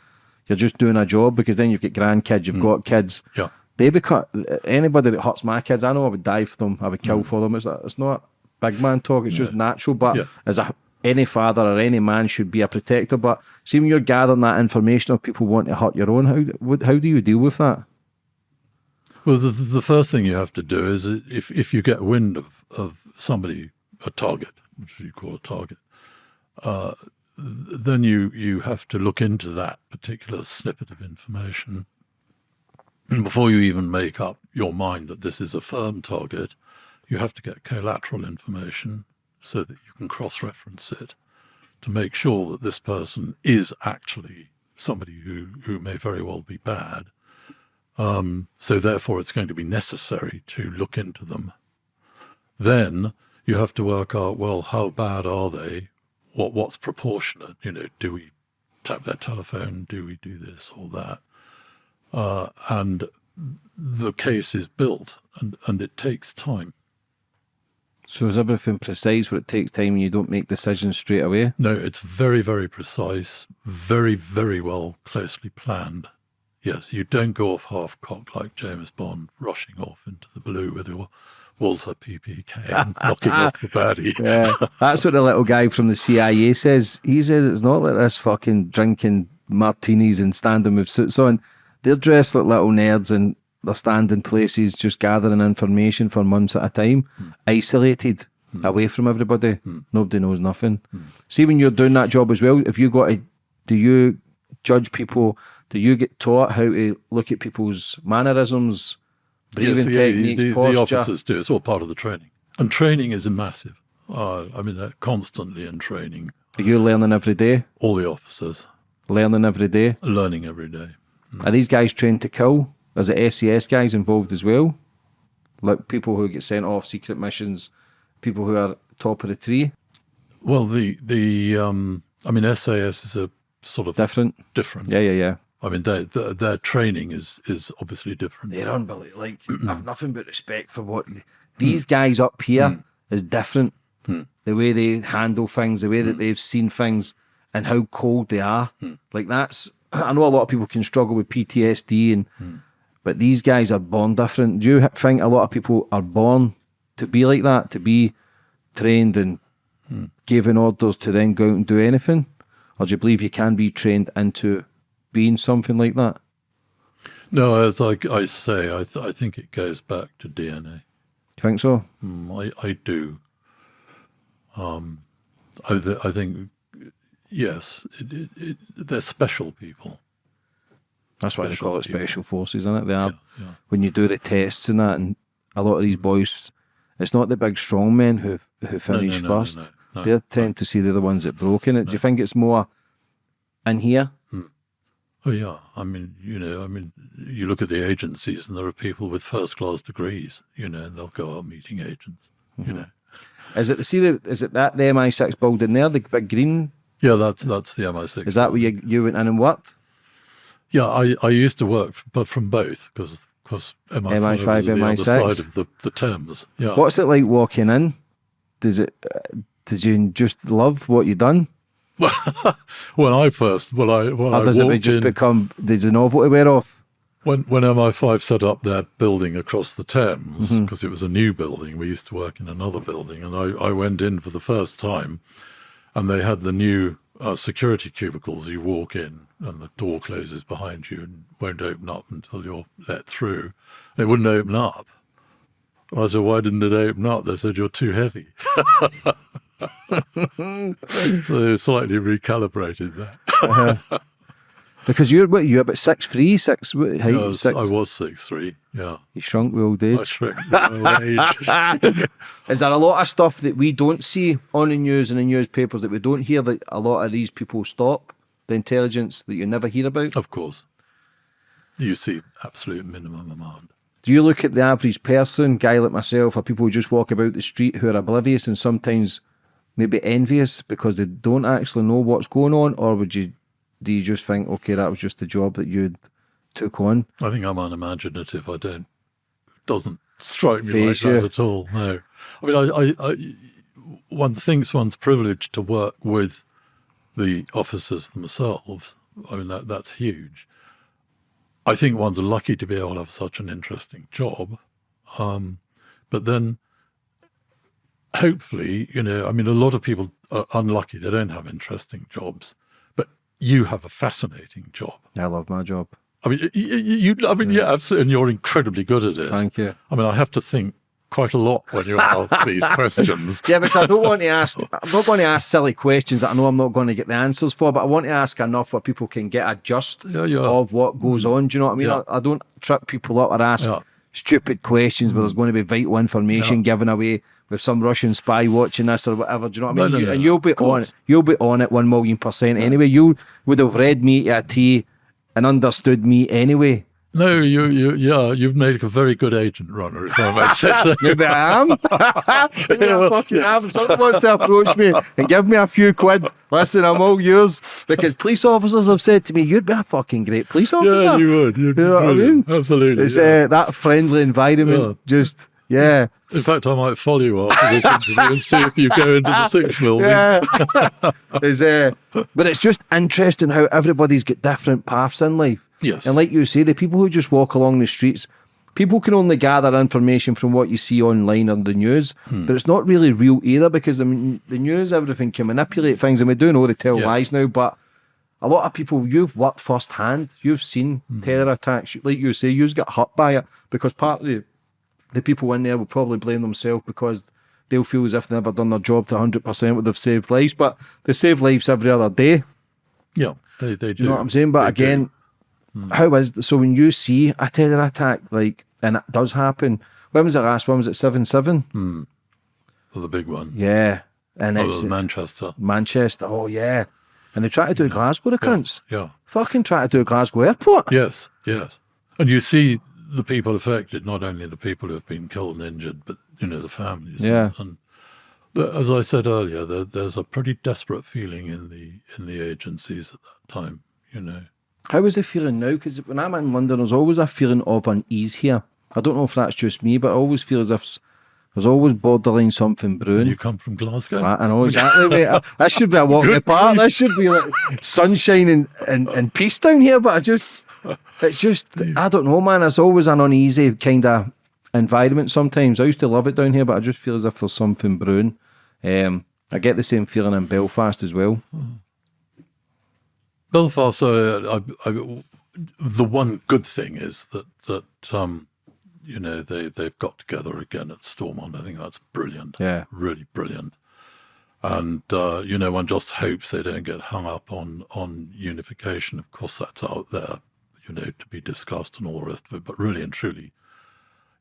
you're just doing a job, because then you've got grandkids, you've got kids. Yeah. They become, anybody that hurts my kids, I know I would die for them, I would kill for them. It's not big man talk, it's just natural, but as any father or any man should be a protector. But see, when you're gathering that information of people wanting to hurt your own, how do you deal with that? Well, the first thing you have to do is, if you get wind of somebody, a target, which you call a target, then you have to look into that particular snippet of information. And before you even make up your mind that this is a firm target, you have to get collateral information so that you can cross-reference it to make sure that this person is actually somebody who may very well be bad. So therefore it's going to be necessary to look into them. Then you have to work out, well, how bad are they? What's proportionate? Do we tap their telephone? Do we do this or that? And the case is built, and it takes time. So is everything precise where it takes time and you don't make decisions straight away? No, it's very, very precise, very, very well closely planned. Yes, you don't go off half-cocked like James Bond, rushing off into the blue with your Walter PPK and knocking off the baddie. Yeah, that's what the little guy from the CIA says. He says it's not like this fucking drinking martinis and standing with suits on. They're dressed like little nerds and they're standing places just gathering information for months at a time, isolated, away from everybody. Nobody knows nothing. See, when you're doing that job as well, if you got to, do you judge people? Do you get taught how to look at people's mannerisms, breathing techniques, posture? The officers do. It's all part of the training. And training is massive. I mean, they're constantly in training. Are you learning every day? All the officers. Learning every day? Learning every day. Are these guys trained to kill? Is it SES guys involved as well? Like people who get sent off secret missions, people who are top of the tree? Well, I mean, SAS is a sort of different. Yeah. I mean, their training is obviously different. They're unbelievable. Like, I've nothing but respect for what these guys up here is different. The way they handle things, the way that they've seen things, and how cold they are. Like that's. I know a lot of people can struggle with PTSD, but these guys are born different. Do you think a lot of people are born to be like that, to be trained and given orders to then go out and do anything? Or do you believe you can be trained into being something like that? No, as I say, I think it goes back to DNA. Do you think so? I do. I think, yes, they're special people. That's why they call it people. special forces, isn't it? They are. Yeah. When you do the tests and that, and a lot of these boys, it's not the big strong men who finish first. No, They tend to see they're the ones that broke in it. Do you think it's more in here? Oh yeah, I mean, you look at the agencies, and there are people with first-class degrees, and they'll go out meeting agents, Is it the MI6 building there, the big green? Yeah, that's the MI6. Is that where you went in and worked? Yeah, I used to work, but from both, because MI5 was the MI6. other side of the Thames. Yeah. What's it like walking in? Did you just love what you done? When I Does walked it just in, become, there's a novelty wear off? when MI5 set up their building across the Thames, because it was a new building, we used to work in another building, and I went in for the first time, and they had the new security cubicles. You walk in, and the door closes behind you and won't open up until you're let through. And it wouldn't open up. I said, why didn't it open up? They said, you're too heavy. So they slightly recalibrated that. Because you're about 6'3", height? Yes, I was 6'3", yeah. You shrunk with old I age. shrank with my age. Is there a lot of stuff that we don't see on the news and in newspapers that we don't hear, that a lot of these people stop, the intelligence that you never hear about? Of course. You see absolute minimum amount. Do you look at the average person, guy like myself, or people who just walk about the street who are oblivious and sometimes maybe envious because they don't actually know what's going on, or do you just think, okay, that was just the job that you took on? I think I'm unimaginative. Doesn't strike me Face like you. that at all. No. I mean, one thinks one's privileged to work with the officers themselves. I mean, that's huge. I think one's lucky to be able to have such an interesting job. But then, hopefully, I mean, a lot of people are unlucky. They don't have interesting jobs. But you have a fascinating job. I love my job. I mean, yeah, absolutely, and you're incredibly good at it. Thank you. I mean, I have to think quite a lot when you ask these questions. Yeah, because I'm not going to ask silly questions that I know I'm not going to get the answers for, but I want to ask enough where people can get a gist of what goes on. Do you know what I mean? Yeah. I don't trip people up or ask stupid questions where there's going to be vital information given away with some Russian spy watching this or whatever. Do you know what I mean? No, and you'll be on it. You'll be on it 1,000,000% anyway. You would have read me to a T and understood me anyway. No, you've made a very good agent runner, if I may say so. Maybe I am. Maybe I fucking am. If someone wants to approach me and give me a few quid, listen, I'm all yours. Because police officers have said to me, you'd be a fucking great police officer. Yeah, you would. You'd be You know what I mean? Absolutely. It's that friendly environment. Just, yeah. In fact, I might follow you after this interview and see if you go into the 6 building. Yeah. But it's just interesting how everybody's got different paths in life. Yes. And like you say, the people who just walk along the streets, people can only gather information from what you see online or the news, but it's not really real either, because the news, everything can manipulate things, and we do know they tell lies now, but a lot of people, you've worked firsthand, you've seen terror attacks, like you say, you've got hurt by it, because partly the people in there will probably blame themselves because they'll feel as if they've never done their job to 100% where they've saved lives, but they save lives every other day. Yeah, they do. You know what I'm saying? But They again, do. how is so when you see a terror attack, like, and it does happen? When was it last? When was it? 7/7? For the big one. Yeah, and Oh, it's Manchester. Manchester. Oh yeah, and they try to do Glasgow. The cunts. Yeah. Fucking try to do Glasgow Airport. Yes. And you see the people affected, not only the people who have been killed and injured, but, the families. Yeah. And as I said earlier, there's a pretty desperate feeling in the agencies at that time, How is the feeling now? Because when I'm in London, there's always a feeling of unease here. I don't know if that's just me, but I always feel as if there's always borderline something brewing. You come from Glasgow? I know exactly, mate. That should be a walk in the park. That should be like sunshine and peace down here. But it's just, I don't know, man. It's always an uneasy kind of environment sometimes. I used to love it down here, but I just feel as if there's something brewing. I get the same feeling in Belfast as well. Belfast, the one good thing is that they've got together again at Stormont. I think that's brilliant. Yeah. Really brilliant. And one just hopes they don't get hung up on unification. Of course, that's out there, to be discussed and all the rest of it. But really and truly,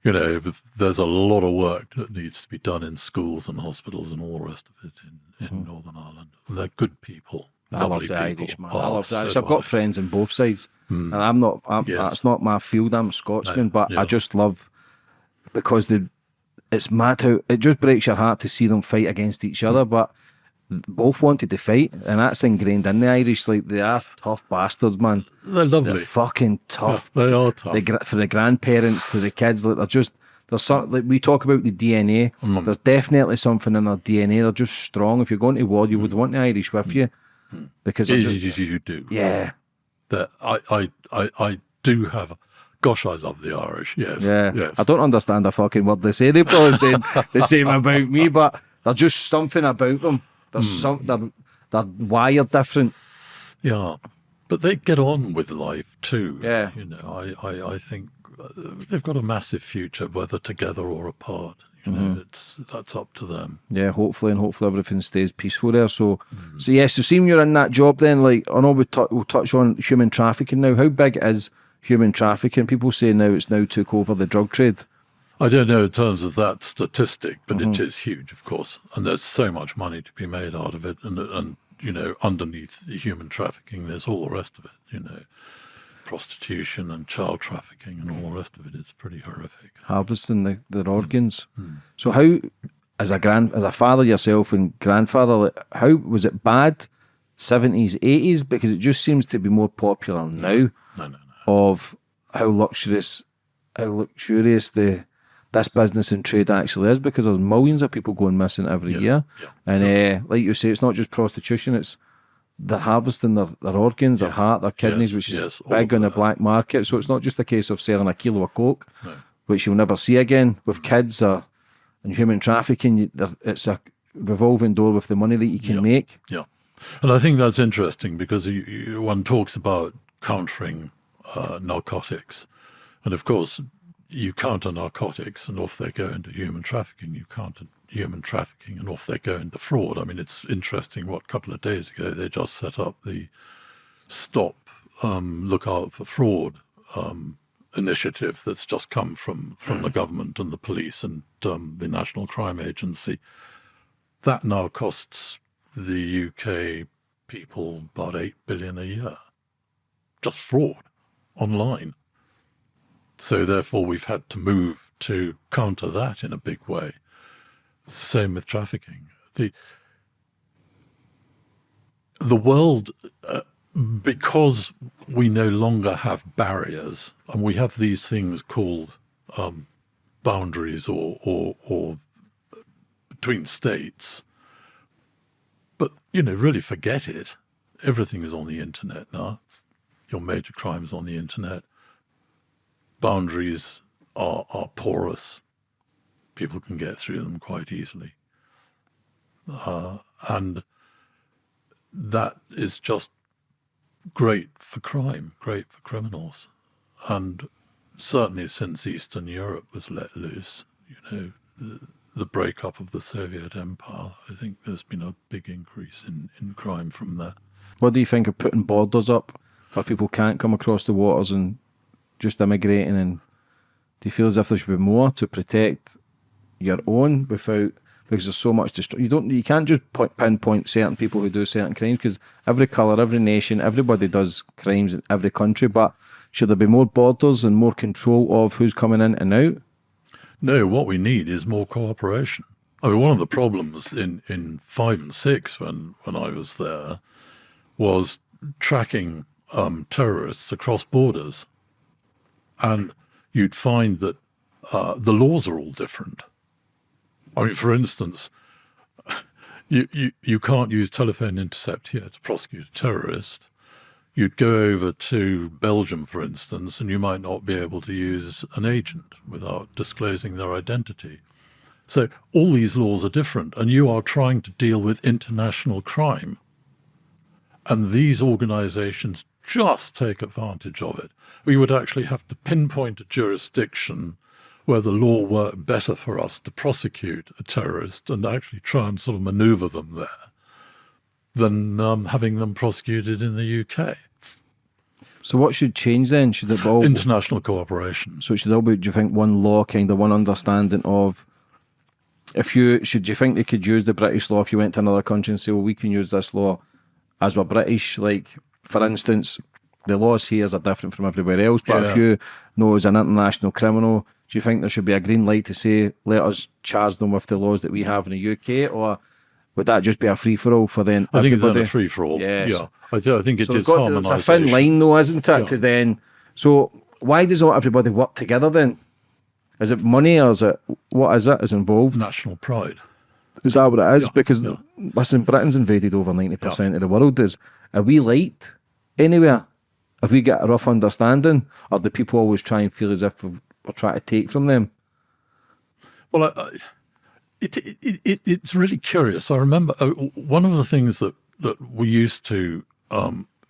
there's a lot of work that needs to be done in schools and hospitals and all the rest of it in Northern Ireland. And they're good people. I love the people. Irish, man. Oh, I love the Irish. so I've got do I. friends on both sides, and Yes. that's not my field. I'm a Scotsman, No, but yeah. I just love because it's mad how it just breaks your heart to see them fight against each other, but both wanted to fight, and that's ingrained in the Irish. Like, they are tough bastards, man. They're lovely. They're fucking tough. They are tough. For the grandparents to the kids, like there's some, like we talk about the DNA. There's definitely something in their DNA. They're just strong. If you're going to war, you would want the Irish with you because they're just, You do. yeah, That I do have. Gosh, I love the Irish. Yes. yeah. Yes. I don't understand a fucking word they say. They probably say the same about me, but there's just something about them. There's they're wired different. Yeah, but they get on with life too. Yeah. I think they've got a massive future, whether together or apart. That's up to them. Yeah, hopefully everything stays peaceful there. So, so seeing you're in that job, then, like, I know we'll touch on human trafficking now. How big is human trafficking? People say now it's took over the drug trade. I don't know in terms of that statistic, but it is huge, of course, and there's so much money to be made out of it, and underneath the human trafficking, there's all the rest of it. Prostitution and child trafficking and all the rest of it. It's pretty horrific. Harvesting their organs. So how, as a father yourself and grandfather, like, how was it bad 70s, 80s? Because it just seems to be more popular now. No. Of how luxurious this business and trade actually is, because there's millions of people going missing every year. Yeah. And like you say, it's not just prostitution, it's they're harvesting their organs, their heart, their kidneys, which is all big of on the that. black market. So it's not just a case of selling a kilo of coke, which you'll never see again. With kids and human trafficking, it's a revolving door with the money that you can make. Yeah, and I think that's interesting because one talks about countering narcotics, and of course you counter narcotics and off they go into human trafficking. You counter human trafficking and off they go into fraud. I mean, it's interesting. A couple of days ago they just set up the Stop Look Out for Fraud initiative that's just come from the government and the police and the National Crime Agency. That now costs the UK people about 8 billion a year. Just fraud online. So therefore we've had to move to counter that in a big way. It's the same with trafficking. The world, because we no longer have barriers, and we have these things called boundaries or between states, but, really forget it. Everything is on the internet now. Your major crimes on the internet. Boundaries are porous. People can get through them quite easily. And that is just great for crime, great for criminals. And certainly since Eastern Europe was let loose, the breakup of the Soviet Empire, I think there's been a big increase in crime from there. What do you think of putting borders up where people can't come across the waters and just immigrating? And do you feel as if there should be more to protect your own without, because there's so much you can't just pinpoint certain people who do certain crimes, because every colour, every nation, everybody does crimes in every country. But should there be more borders and more control of who's coming in and out? No, what we need is more cooperation. I mean, one of the problems in 5 and 6 when I was there was tracking terrorists across borders. And you'd find that the laws are all different. I mean, for instance, you can't use telephone intercept here to prosecute a terrorist. You'd go over to Belgium, for instance, and you might not be able to use an agent without disclosing their identity. So all these laws are different, and you are trying to deal with international crime. and these organizations just take advantage of it. We would actually have to pinpoint a jurisdiction where the law worked better for us to prosecute a terrorist and actually try and sort of maneuver them there than having them prosecuted in the UK. So what should change then? Should it all international cooperation? So it should all be, do you think, one law, kind of one understanding of, do you think they could use the British law if you went to another country and say, well, we can use this law as we're British? Like, for instance, the laws here are different from everywhere else, but if you know as an international criminal, do you think there should be a green light to say, let us charge them with the laws that we have in the UK, or would that just be a free-for-all for then I think everybody? it's a free-for-all, Yes. yeah. I think it is harmonisation. There's a thin line though, isn't it, to then... So why does not everybody work together then? Is it money, or what is it is involved? National pride. Is that what it is? Because, listen, Britain's invaded over 90% of the world. Are we light anywhere? Have we got a rough understanding? Or do people always try and feel as if we're trying to take from them? Well, it's really curious. I remember one of the things that we used to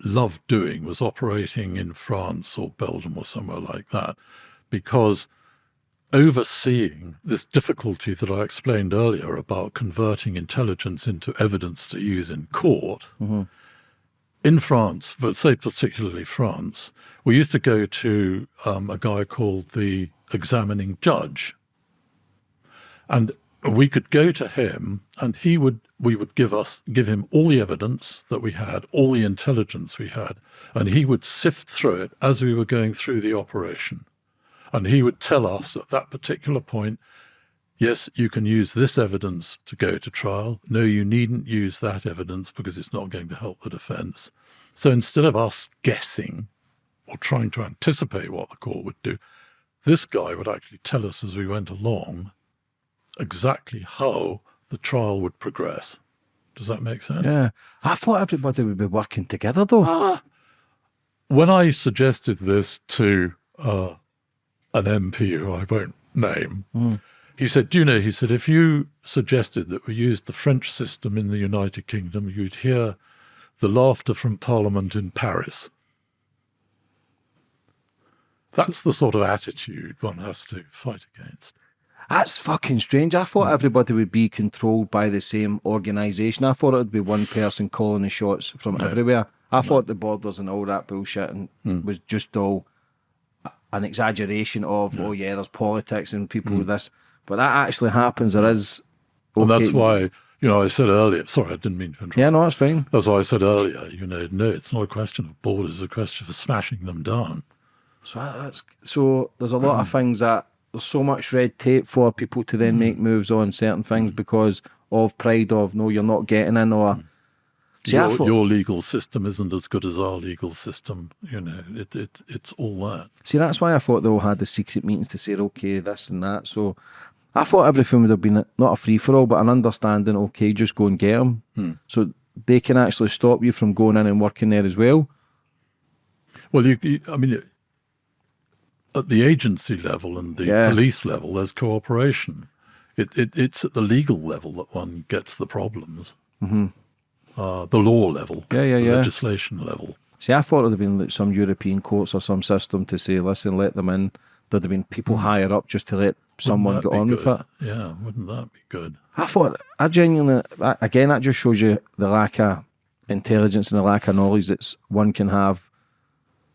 love doing was operating in France or Belgium or somewhere like that, because overseeing this difficulty that I explained earlier about converting intelligence into evidence to use in court, in France, but say particularly France, we used to go to a guy called the examining judge. And we could go to him and we would give him all the evidence that we had, all the intelligence we had, and he would sift through it as we were going through the operation. And he would tell us at that particular point, yes, you can use this evidence to go to trial. No, you needn't use that evidence because it's not going to help the defense. So instead of us guessing or trying to anticipate what the court would do, this guy would actually tell us as we went along exactly how the trial would progress. Does that make sense? Yeah. I thought everybody would be working together though. When I suggested this to an MP who I won't name, he said, do you know, he said, if you suggested that we used the French system in the United Kingdom, you'd hear the laughter from Parliament in Paris. That's the sort of attitude one has to fight against. That's fucking strange. I thought everybody would be controlled by the same organisation. I thought it would be one person calling the shots from everywhere. I thought the borders and all that bullshit was just all an exaggeration of, oh yeah, there's politics and people with this. But that actually happens. There is. Well, that's why, I said earlier, sorry, I didn't mean to interrupt. Yeah, no, that's fine. That's why I said earlier, no, it's not a question of borders, it's a question of smashing them down. So there's a lot of things that there's so much red tape for people to then make moves on certain things because of pride of, no, you're not getting in, or... See, your legal system isn't as good as our legal system. It's all that. See, that's why I thought they all had the secret meetings to say, okay, this and that. So I thought everything would have been not a free-for-all, but an understanding, okay, just go and get them. So they can actually stop you from going in and working there as well. Well, I mean, at the agency level and the police level, there's cooperation. It's at the legal level that one gets the problems. The law level, the legislation level. See, I thought it would have been like some European courts or some system to say, listen, let them in. There'd have been people higher up just to let someone get on with it. Yeah, wouldn't that be good? I genuinely, again, that just shows you the lack of intelligence and the lack of knowledge that one can have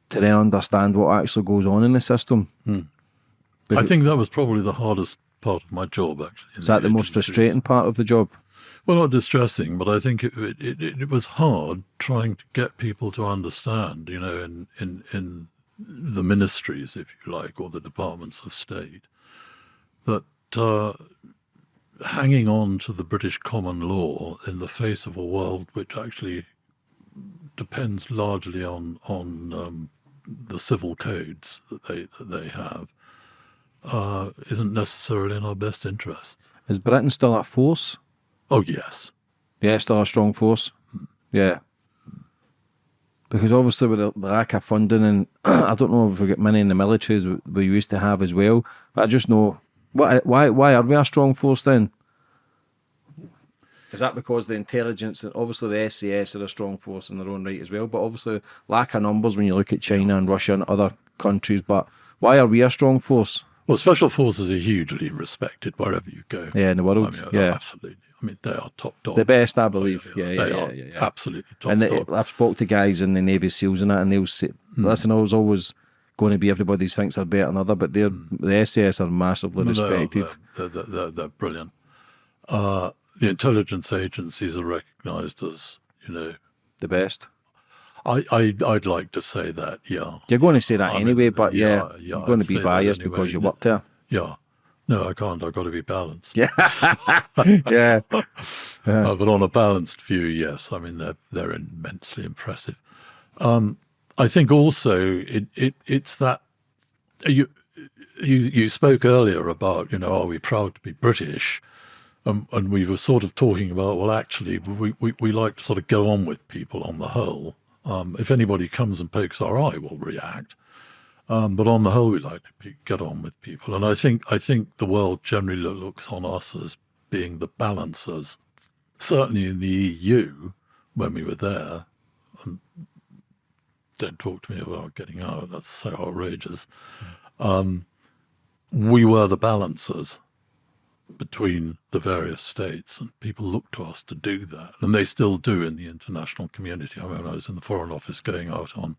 to then understand what actually goes on in the system. I think that was probably the hardest part of my job, actually. Is that the most frustrating part of the job? Well, not distressing, but I think it was hard trying to get people to understand, in the ministries, if you like, or the departments of state, that hanging on to the British common law in the face of a world which actually depends largely on the civil codes that they have isn't necessarily in our best interests. Is Britain still a force? Oh, yes. Yeah, still a strong force. Yeah. Because obviously with the lack of funding, and I don't know if we get many in the military as we used to have as well, but I just know, why are we a strong force then? Is that because the intelligence, and obviously the SAS are a strong force in their own right as well, but obviously lack of numbers when you look at China and Russia and other countries. But why are we a strong force? Well, special forces are hugely respected wherever you go. Yeah, in the world. I mean, yeah, absolutely. I mean, they are top dog. the best, I believe. They are absolutely top And dog. I've spoke to guys in the Navy SEALs and that, and they'll say, listen, I was always going to be everybody thinks they're better than other, but the SAS are massively respected. They're brilliant. The intelligence agencies are recognised as, The best. I'd like to say that, yeah. You're going to say that anyway, but you're going I'd to be say that biased anyway. because you worked there. Yeah. No, I can't. I've got to be balanced. Yeah. Yeah. But on a balanced view, yes. I mean, they're immensely impressive. I think also it's that you spoke earlier about, are we proud to be British? And we were sort of talking about, well, actually, we like to sort of go on with people on the whole. If anybody comes and pokes our eye, we'll react. But on the whole, we like to get on with people. And I think the world generally looks on us as being the balancers. Certainly in the EU, when we were there, and don't talk to me about getting out, that's so outrageous. We were the balancers between the various states, and people look to us to do that. And they still do in the international community. I mean, I was in the Foreign Office going out on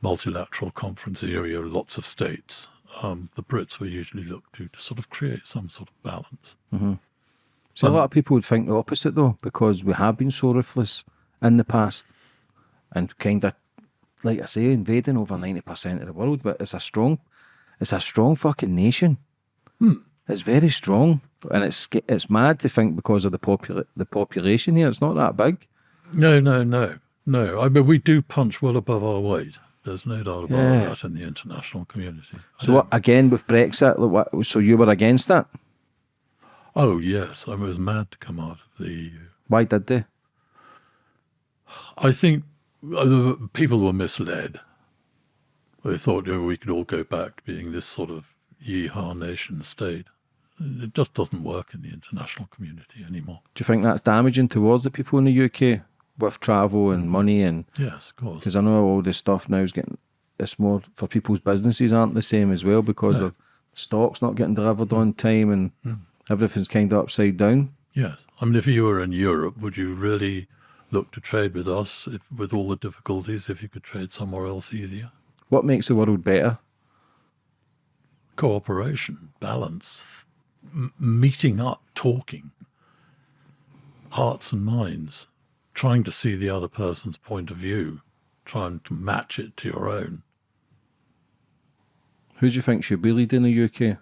multilateral conferences, lots of states. The Brits were usually looked to sort of create some sort of balance. Mm-hmm. So a lot of people would think the opposite, though, because we have been so ruthless in the past and kind of, like I say, invading over 90% of the world. But it's a strong fucking nation. It's very strong, and it's mad to think because of the population here. It's not that big. No. I mean, we do punch well above our weight. There's no doubt about that in the international community. So what, again with Brexit? So you were against that? Oh yes, I was mad to come out of the EU. Why did they? I think people were misled. They thought we could all go back to being this sort of yeehaw nation state. It just doesn't work in the international community anymore. Do you think that's damaging towards the people in the UK with travel and money? And yes, of course. Because I know all this stuff now is it's more for people's businesses aren't the same as well because of stocks not getting delivered on time and everything's kind of upside down. Yes. I mean, if you were in Europe, would you really look to trade with us with all the difficulties if you could trade somewhere else easier? What makes the world better? Cooperation, balance, meeting up, talking, hearts and minds, trying to see the other person's point of view, trying to match it to your own. Who do you think should be leading the UK?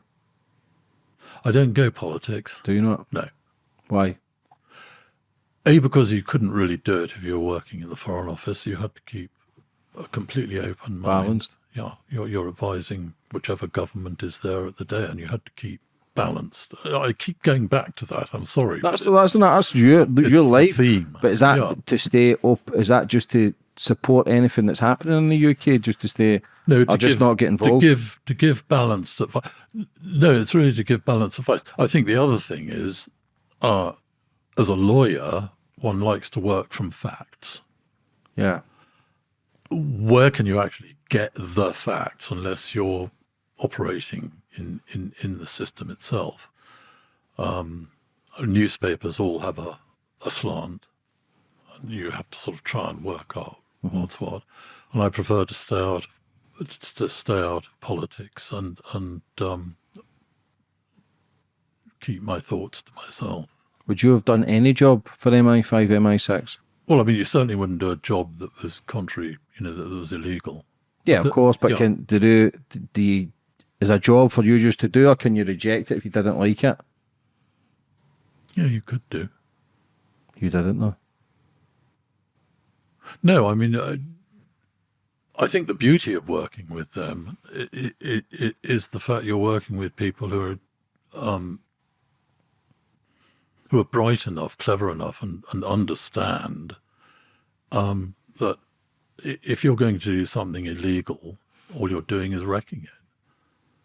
I don't go politics. Do you not? No. Why? Because you couldn't really do it if you were working in the Foreign Office. You had to keep a completely open mind. Balanced. Yeah, you're advising whichever government is there at the day, and you had to keep balanced. I keep going back to that. I'm sorry. That's your life. Theme. But is that to stay up? Is that just to support anything that's happening in the UK? Just to stay? No, or just not get involved. To give balanced advice. No, it's really to give balanced advice. I think the other thing is, as a lawyer, one likes to work from facts. Yeah. Where can you actually get the facts unless you're operating in the system itself? Newspapers all have a slant, and you have to sort of try and work out what's what. And I prefer to stay out of politics and keep my thoughts to myself. Would you have done any job for MI5, MI6? Well, I mean, you certainly wouldn't do a job that was contrary, that was illegal. Yeah, of course, but is a job for you just to do, or can you reject it if you didn't like it? Yeah, you could do. You didn't, though? No, I mean, I think the beauty of working with them is the fact you're working with people who are bright enough, clever enough, and understand that if you're going to do something illegal, all you're doing is wrecking it.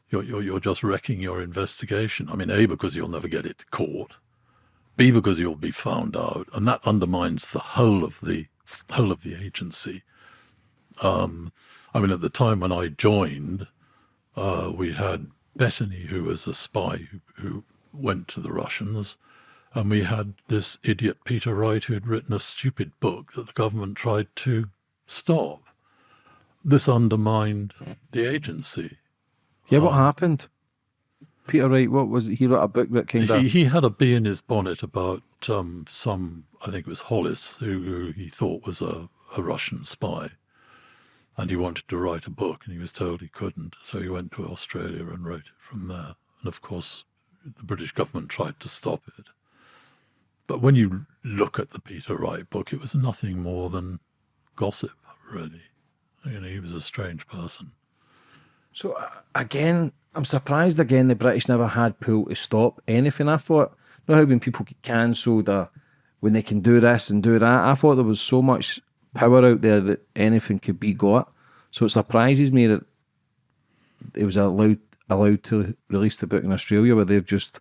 You're just wrecking your investigation. I mean, because you'll never get it to court, B, because you'll be found out, and that undermines the whole of the agency. I mean, at the time when I joined, we had Bettany, who was a spy who went to the Russians, and we had this idiot Peter Wright who had written a stupid book that the government tried to stop. This undermined the agency. Yeah, what happened? Peter Wright, what was it? He wrote a book that kind of... He had a bee in his bonnet about some, I think it was Hollis, who he thought was a Russian spy. And he wanted to write a book, and he was told he couldn't. So he went to Australia and wrote it from there. And of course, the British government tried to stop it. But when you look at the Peter Wright book, it was nothing more than gossip, really. You know, he was a strange person. So, again, I'm surprised again the British never had pull to stop anything. I thought, you know how when people get cancelled or when they can do this and do that, I thought there was so much power out there that anything could be got. So it surprises me that it was allowed to release the book in Australia where they've just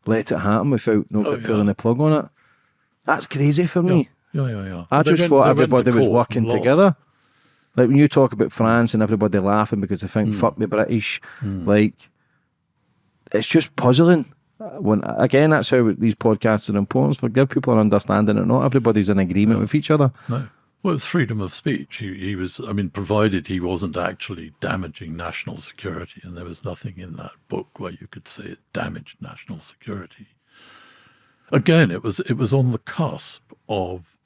let it happen without pulling the plug on it. That's crazy for me. Yeah. I just thought everybody was working together. Like when you talk about France and everybody laughing because they think, fuck the British, like, it's just puzzling. Again, that's how these podcasts are important, for give people an understanding that not everybody's in agreement with each other. No. Well, it's freedom of speech. He was, I mean, provided he wasn't actually damaging national security, and there was nothing in that book where you could say it damaged national security. Again, it was on the cusp of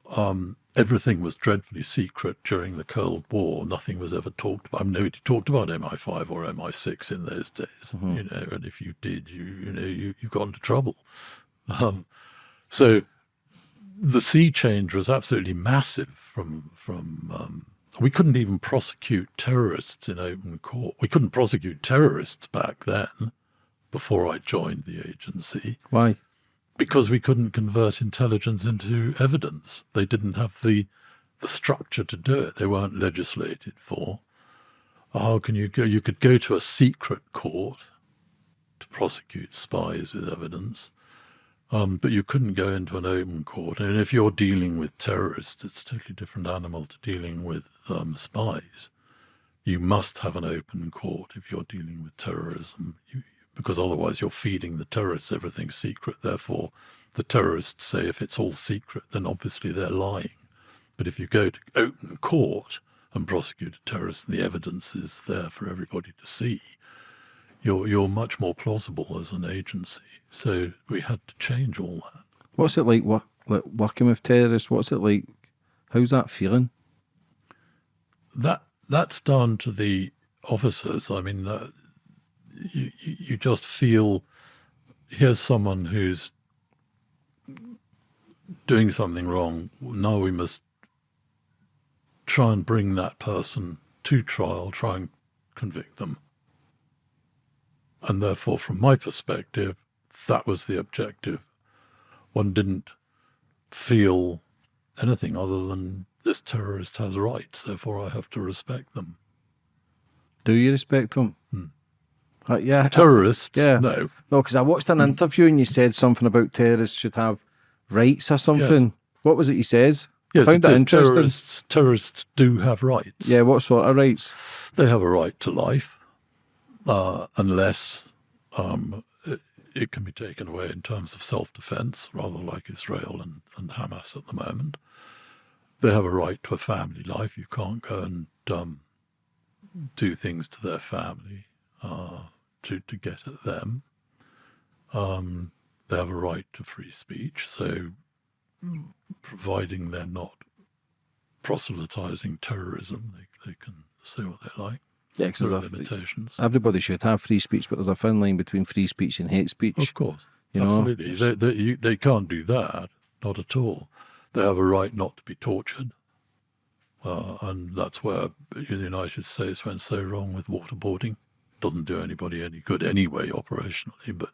everything was dreadfully secret during the Cold War. Nothing was ever talked about. I mean, nobody talked about MI5 or MI6 in those days, you know, and if you did, you got into trouble. So the sea change was absolutely massive from we couldn't even prosecute terrorists in open court. We couldn't prosecute terrorists back then, before I joined the agency. Why? Because we couldn't convert intelligence into evidence. They didn't have the structure to do it. They weren't legislated for. How can you go? You could go to a secret court to prosecute spies with evidence, but you couldn't go into an open court. And if you're dealing with terrorists, it's a totally different animal to dealing with spies. You must have an open court if you're dealing with terrorism. Because otherwise you're feeding the terrorists everything's secret. Therefore, the terrorists say if it's all secret, then obviously they're lying. But if you go to open court and prosecute a terrorist and the evidence is there for everybody to see, you're much more plausible as an agency. So we had to change all that. What's it like working with terrorists? What's it like? How's that feeling? That's down to the officers. I mean, you just feel, here's someone who's doing something wrong. Now we must try and bring that person to trial, try and convict them. And therefore, from my perspective, that was the objective. One didn't feel anything other than this terrorist has rights, therefore I have to respect them. Do you respect them? Yeah. Terrorists? Yeah. No. No, because I watched an interview and you said something about terrorists should have rights or something. Yes. What was it you says? Yes, I found that interesting. Terrorists do have rights. Yeah, what sort of rights? They have a right to life, unless it can be taken away in terms of self-defense, rather like Israel and Hamas at the moment. They have a right to a family life. You can't go and do things to their family to get at them. They have a right to free speech, so providing they're not proselytizing terrorism, they can say what they like. Yeah, because there are limitations. Everybody should have free speech, but there's a thin line between free speech and hate speech. Of course, you absolutely. Know? They can't do that, not at all. They have a right not to be tortured. And that's where the United States went so wrong with waterboarding. Doesn't do anybody any good anyway, operationally, but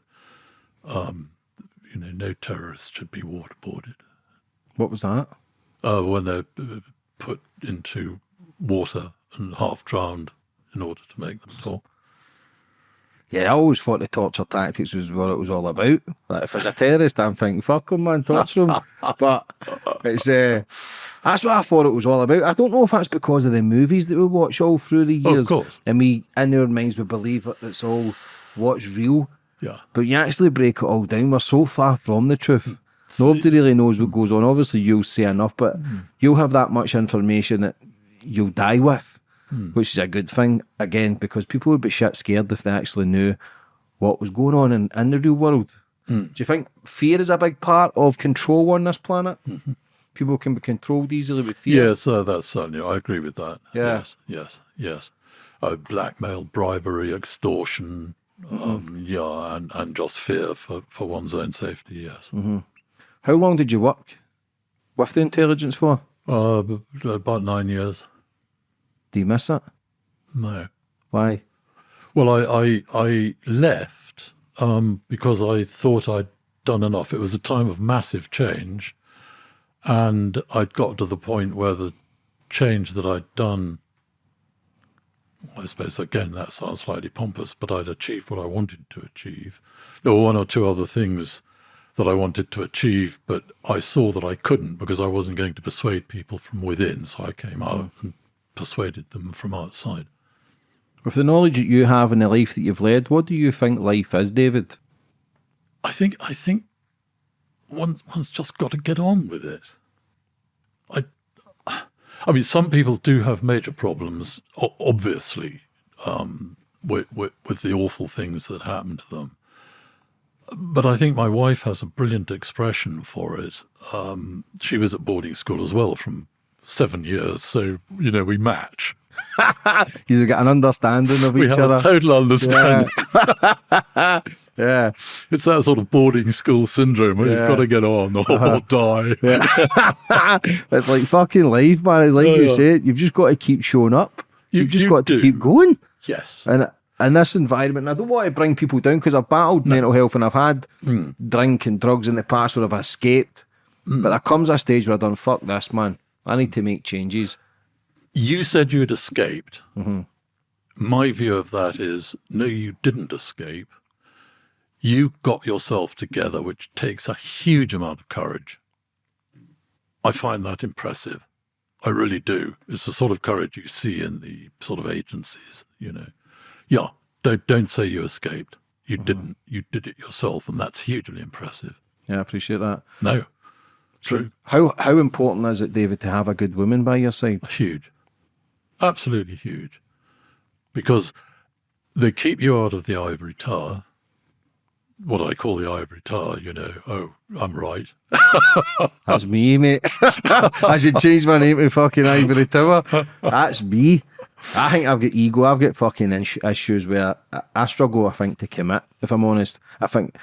no terrorist should be waterboarded. What was that? When they're put into water and half drowned in order to make them talk. Yeah, I always thought the torture tactics was what it was all about. Like, if it's a terrorist, I'm thinking, fuck him, man, torture him. But it's that's what I thought it was all about. I don't know if that's because of the movies that we watch all through the years. Of course. And we, in our minds, we believe that it's all what's real. Yeah. But you actually break it all down, we're so far from the truth. Nobody really knows what goes on. Obviously, you'll say enough, but you'll have that much information that you'll die with, which is a good thing, again, because people would be shit scared if they actually knew what was going on in the real world. Do you think fear is a big part of control on this planet? People can be controlled easily with fear. Yes, that's certainly. I agree with that. Yeah. Yes. Blackmail, bribery, extortion, and just fear for one's own safety. Yes. How long did you work with the intelligence for? About 9 years. Do you miss it? No. Why? Well, I left because I thought I'd done enough. It was a time of massive change, and I'd got to the point where the change that I'd done, I suppose, again, that sounds slightly pompous, but I'd achieved what I wanted to achieve. There were one or two other things that I wanted to achieve, but I saw that I couldn't because I wasn't going to persuade people from within, so I came out and persuaded them from outside. With the knowledge that you have and the life that you've led, what do you think life is, David? I think one's just got to get on with it. I mean, some people do have major problems, obviously, with the awful things that happen to them. But I think my wife has a brilliant expression for it. She was at boarding school as well from 7 years, so, we match. You've got an understanding of We each have other. a total understanding. Yeah. It's that sort of boarding school syndrome where you've got to get on or die. It's like fucking life, man. Like you said, you've just got to keep showing up. You've just got to keep going. Yes. And in this environment, and I don't want to bring people down because I've battled mental health and I've had drink and drugs in the past where I've escaped. But there comes a stage where I've done, fuck this, man. I need to make changes. You said you'd escaped. My view of that is, no, you didn't escape. You got yourself together, which takes a huge amount of courage. I find that impressive. I really do. It's the sort of courage you see in the sort of agencies, Yeah, don't say you escaped. You didn't. You did it yourself, and that's hugely impressive. Yeah, I appreciate that. No, true. How important is it, David, to have a good woman by your side? Huge. Absolutely huge. Because they keep you out of the ivory tower. What I call the ivory tower, oh, I'm right. That's me, mate. I should change my name to fucking Ivory Tower. That's me. I think I've got ego. I've got fucking issues where I struggle, I think, to commit, if I'm honest. I think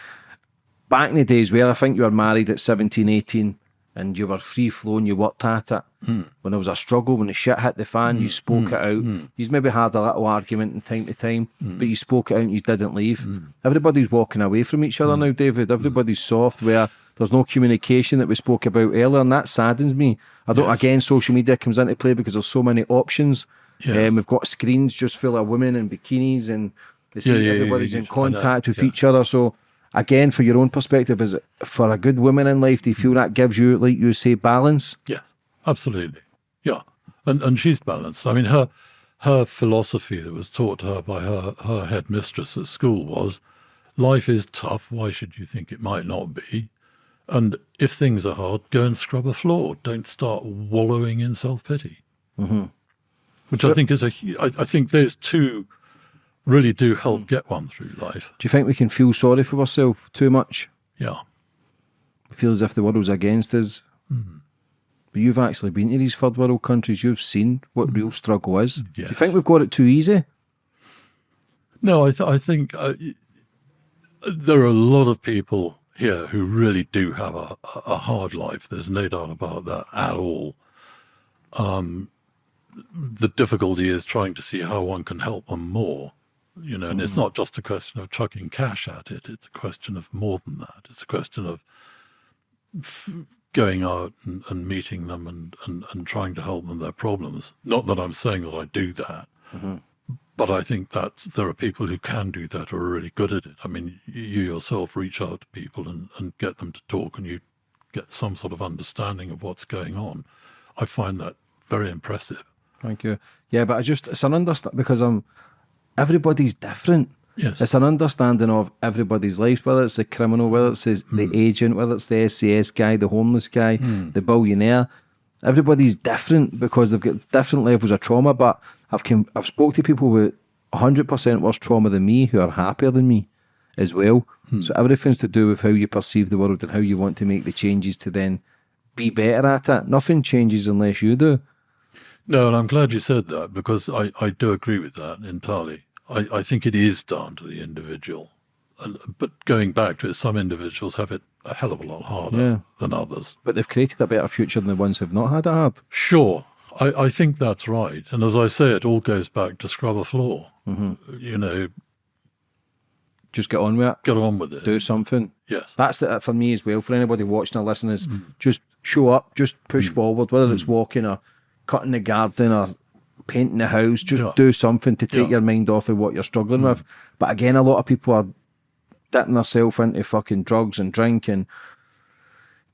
back in the days where I think you were married at 17, 18 and you were free-flowing, you worked at it. When there was a struggle, when the shit hit the fan, you spoke it out. You maybe had a little argument from time to time, but you spoke it out and you didn't leave. Everybody's walking away from each other now, David. Everybody's soft, where there's no communication that we spoke about earlier, and that saddens me. Again, social media comes into play because there's so many options. Yes. We've got screens just full of women in bikinis, and everybody's in contact with each other. So, again, for your own perspective, is it for a good woman in life, do you feel that gives you, like you say, balance? Yes, absolutely. Yeah. And she's balanced. I mean, her philosophy that was taught to her by her headmistress at school was, life is tough. Why should you think it might not be? And if things are hard, go and scrub a floor. Don't start wallowing in self-pity. Which I think I think those two really do help get one through life. Do you think we can feel sorry for ourselves too much? Yeah. We feel as if the world's against us. But you've actually been to these third world countries. You've seen what real struggle is. Yes. Do you think we've got it too easy? No, I think there are a lot of people here who really do have a hard life. There's no doubt about that at all. The difficulty is trying to see how one can help them more, and it's not just a question of chucking cash at it. It's a question of more than that. It's a question of going out and meeting them and trying to help them their problems. Not that I'm saying that I do that, But I think that there are people who can do that or are really good at it. I mean, you yourself reach out to people and get them to talk, and you get some sort of understanding of what's going on. I find that very impressive. Thank you. Yeah, but it's an understand because everybody's different. Yes. It's an understanding of everybody's lives, whether it's the criminal, whether it's the agent, whether it's the SAS guy, the homeless guy, the billionaire. Everybody's different because they've got different levels of trauma. But I've spoke to people with 100% worse trauma than me who are happier than me as well. So everything's to do with how you perceive the world and how you want to make the changes to then be better at it. Nothing changes unless you do. No, and I'm glad you said that, because I do agree with that entirely. I think it is down to the individual. But going back to it, some individuals have it a hell of a lot harder than others. But they've created a better future than the ones who've not had it hard. Sure, I think that's right. And as I say, it all goes back to scrub a floor. You know, just get on with it. get on with it. Do something. Yes. That's it for me as well. For anybody watching or listening, is just show up, just push forward, whether it's walking or cutting the garden or painting the house, just do something to take your mind off of what you're struggling with. But again, a lot of people are dipping themselves into fucking drugs and drink and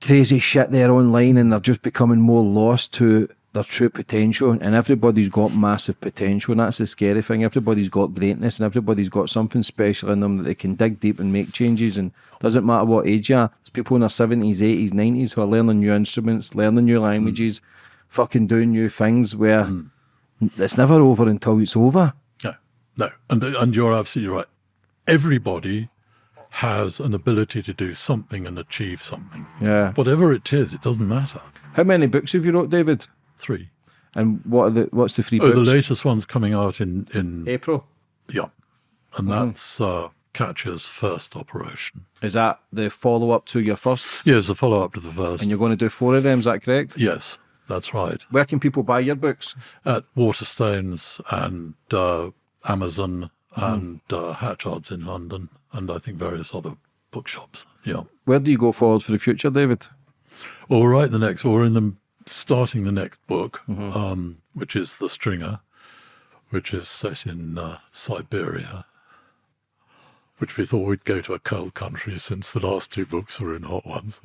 crazy shit there online, and they're just becoming more lost to their true potential. And everybody's got massive potential, and that's the scary thing. Everybody's got greatness, and everybody's got something special in them that they can dig deep and make changes. And it doesn't matter what age you are. There's people in their 70s, 80s, 90s who are learning new instruments, learning new languages, fucking doing new things where it's never over until it's over. No. And you're absolutely right. Everybody has an ability to do something and achieve something. Yeah. Whatever it is, it doesn't matter. How many books have you wrote, David? 3. And what's the 3 books? The latest one's coming out in April. Yeah. And that's Catcher's first operation. Is that the follow-up to your first? Yeah, it's a follow-up to the first. And you're going to do 4 of them, is that correct? Yes, that's right. Where can people buy your books? At Waterstones and Amazon and Hatchards in London, and I think various other bookshops. Yeah. Where do you go forward for the future, David? Well, we're starting the next book, which is The Stringer, which is set in Siberia, which we thought we'd go to a cold country since the last 2 books were in hot ones.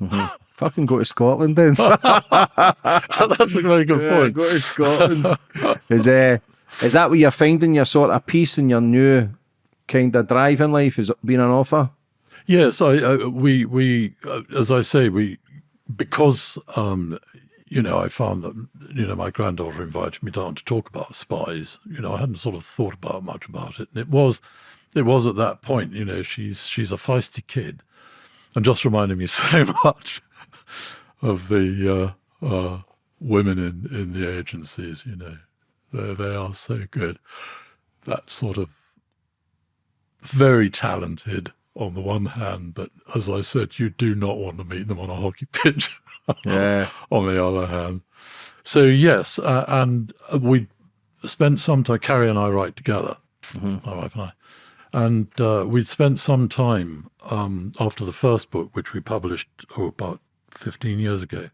Fucking go to Scotland then. That's a very good point. Go to Scotland. Is that what you're finding your sort of peace and your new kind of drive in life? Is it being an author? Yes, we as I say, because I found that my granddaughter invited me down to talk about spies. I hadn't sort of thought much about it, and it was at that point. She's a feisty kid, and just reminded me so much of the women in the agencies. They are so good. That sort of very talented on the one hand, but as I said, you do not want to meet them on a hockey pitch. On the other hand. So yes, and we spent some time, Carrie and I write together, my wife and I, and we'd spent some time after the first book, which we published about 15 years ago,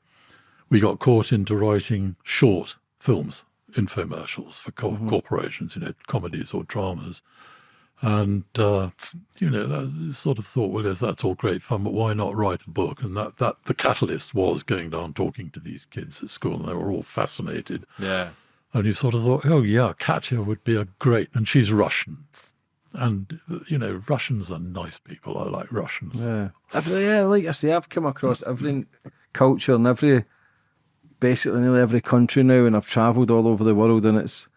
we got caught into writing short films, infomercials for corporations, comedies or dramas. And, that sort of thought, well, yes, that's all great fun, but why not write a book? And that the catalyst was going down talking to these kids at school, and they were all fascinated. Yeah. And you sort of thought, oh, yeah, Katya would be a great, and she's Russian. And, Russians are nice people. I like Russians. Yeah. Like I say, I've come across every culture and basically nearly every country now, and I've travelled all over the world, and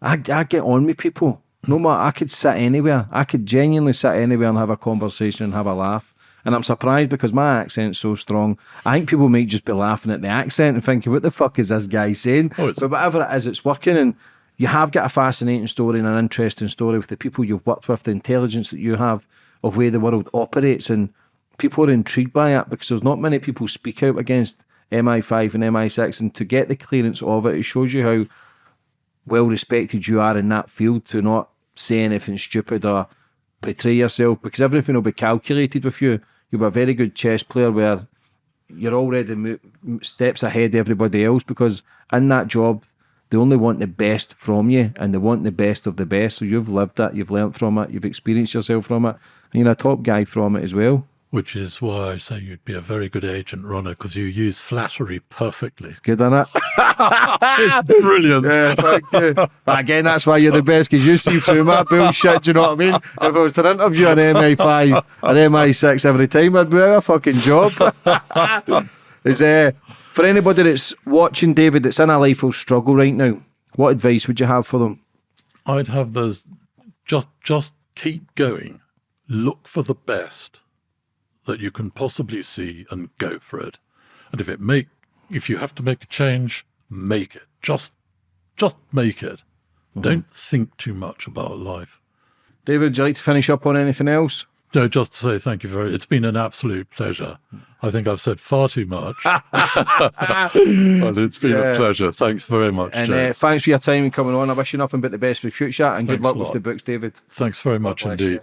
I get on with people. No matter, I could sit anywhere. I could genuinely sit anywhere and have a conversation and have a laugh. And I'm surprised because my accent's so strong. I think people might just be laughing at the accent and thinking, what the fuck is this guy saying? But whatever it is, it's working. And you have got a fascinating story and an interesting story with the people you've worked with, the intelligence that you have of where the world operates. And people are intrigued by it because there's not many people speak out against MI5 and MI6. And to get the clearance of it, it shows you how well respected you are in that field to not say anything stupid or betray yourself, because everything will be calculated with you. You'll be a very good chess player where you're already steps ahead of everybody else, because in that job they only want the best from you, and they want the best of the best. So you've lived that, you've learnt from it, you've experienced yourself from it, and you're a top guy from it as well. Which is why I say you'd be a very good agent runner, because you use flattery perfectly. Good, isn't it? It's brilliant. Yeah, thank you. But again, that's why you're the best, because you see through my bullshit, do you know what I mean? If I was to interview an MI5 or MI6 every time, I'd be out of a fucking job. For anybody that's watching, David, that's in a life of struggle right now, what advice would you have for them? I'd have those, just keep going. Look for the best that you can possibly see and go for it. And if you have to make a change, make it. Just make it. Don't think too much about life. David, would you like to finish up on anything else? No, just to say thank you it's been an absolute pleasure. I think I've said far too much. But it's been a pleasure. Thanks very much, And thanks for your time and coming on. I wish you nothing but the best for the future, and good luck with the books, David. Thanks very much indeed.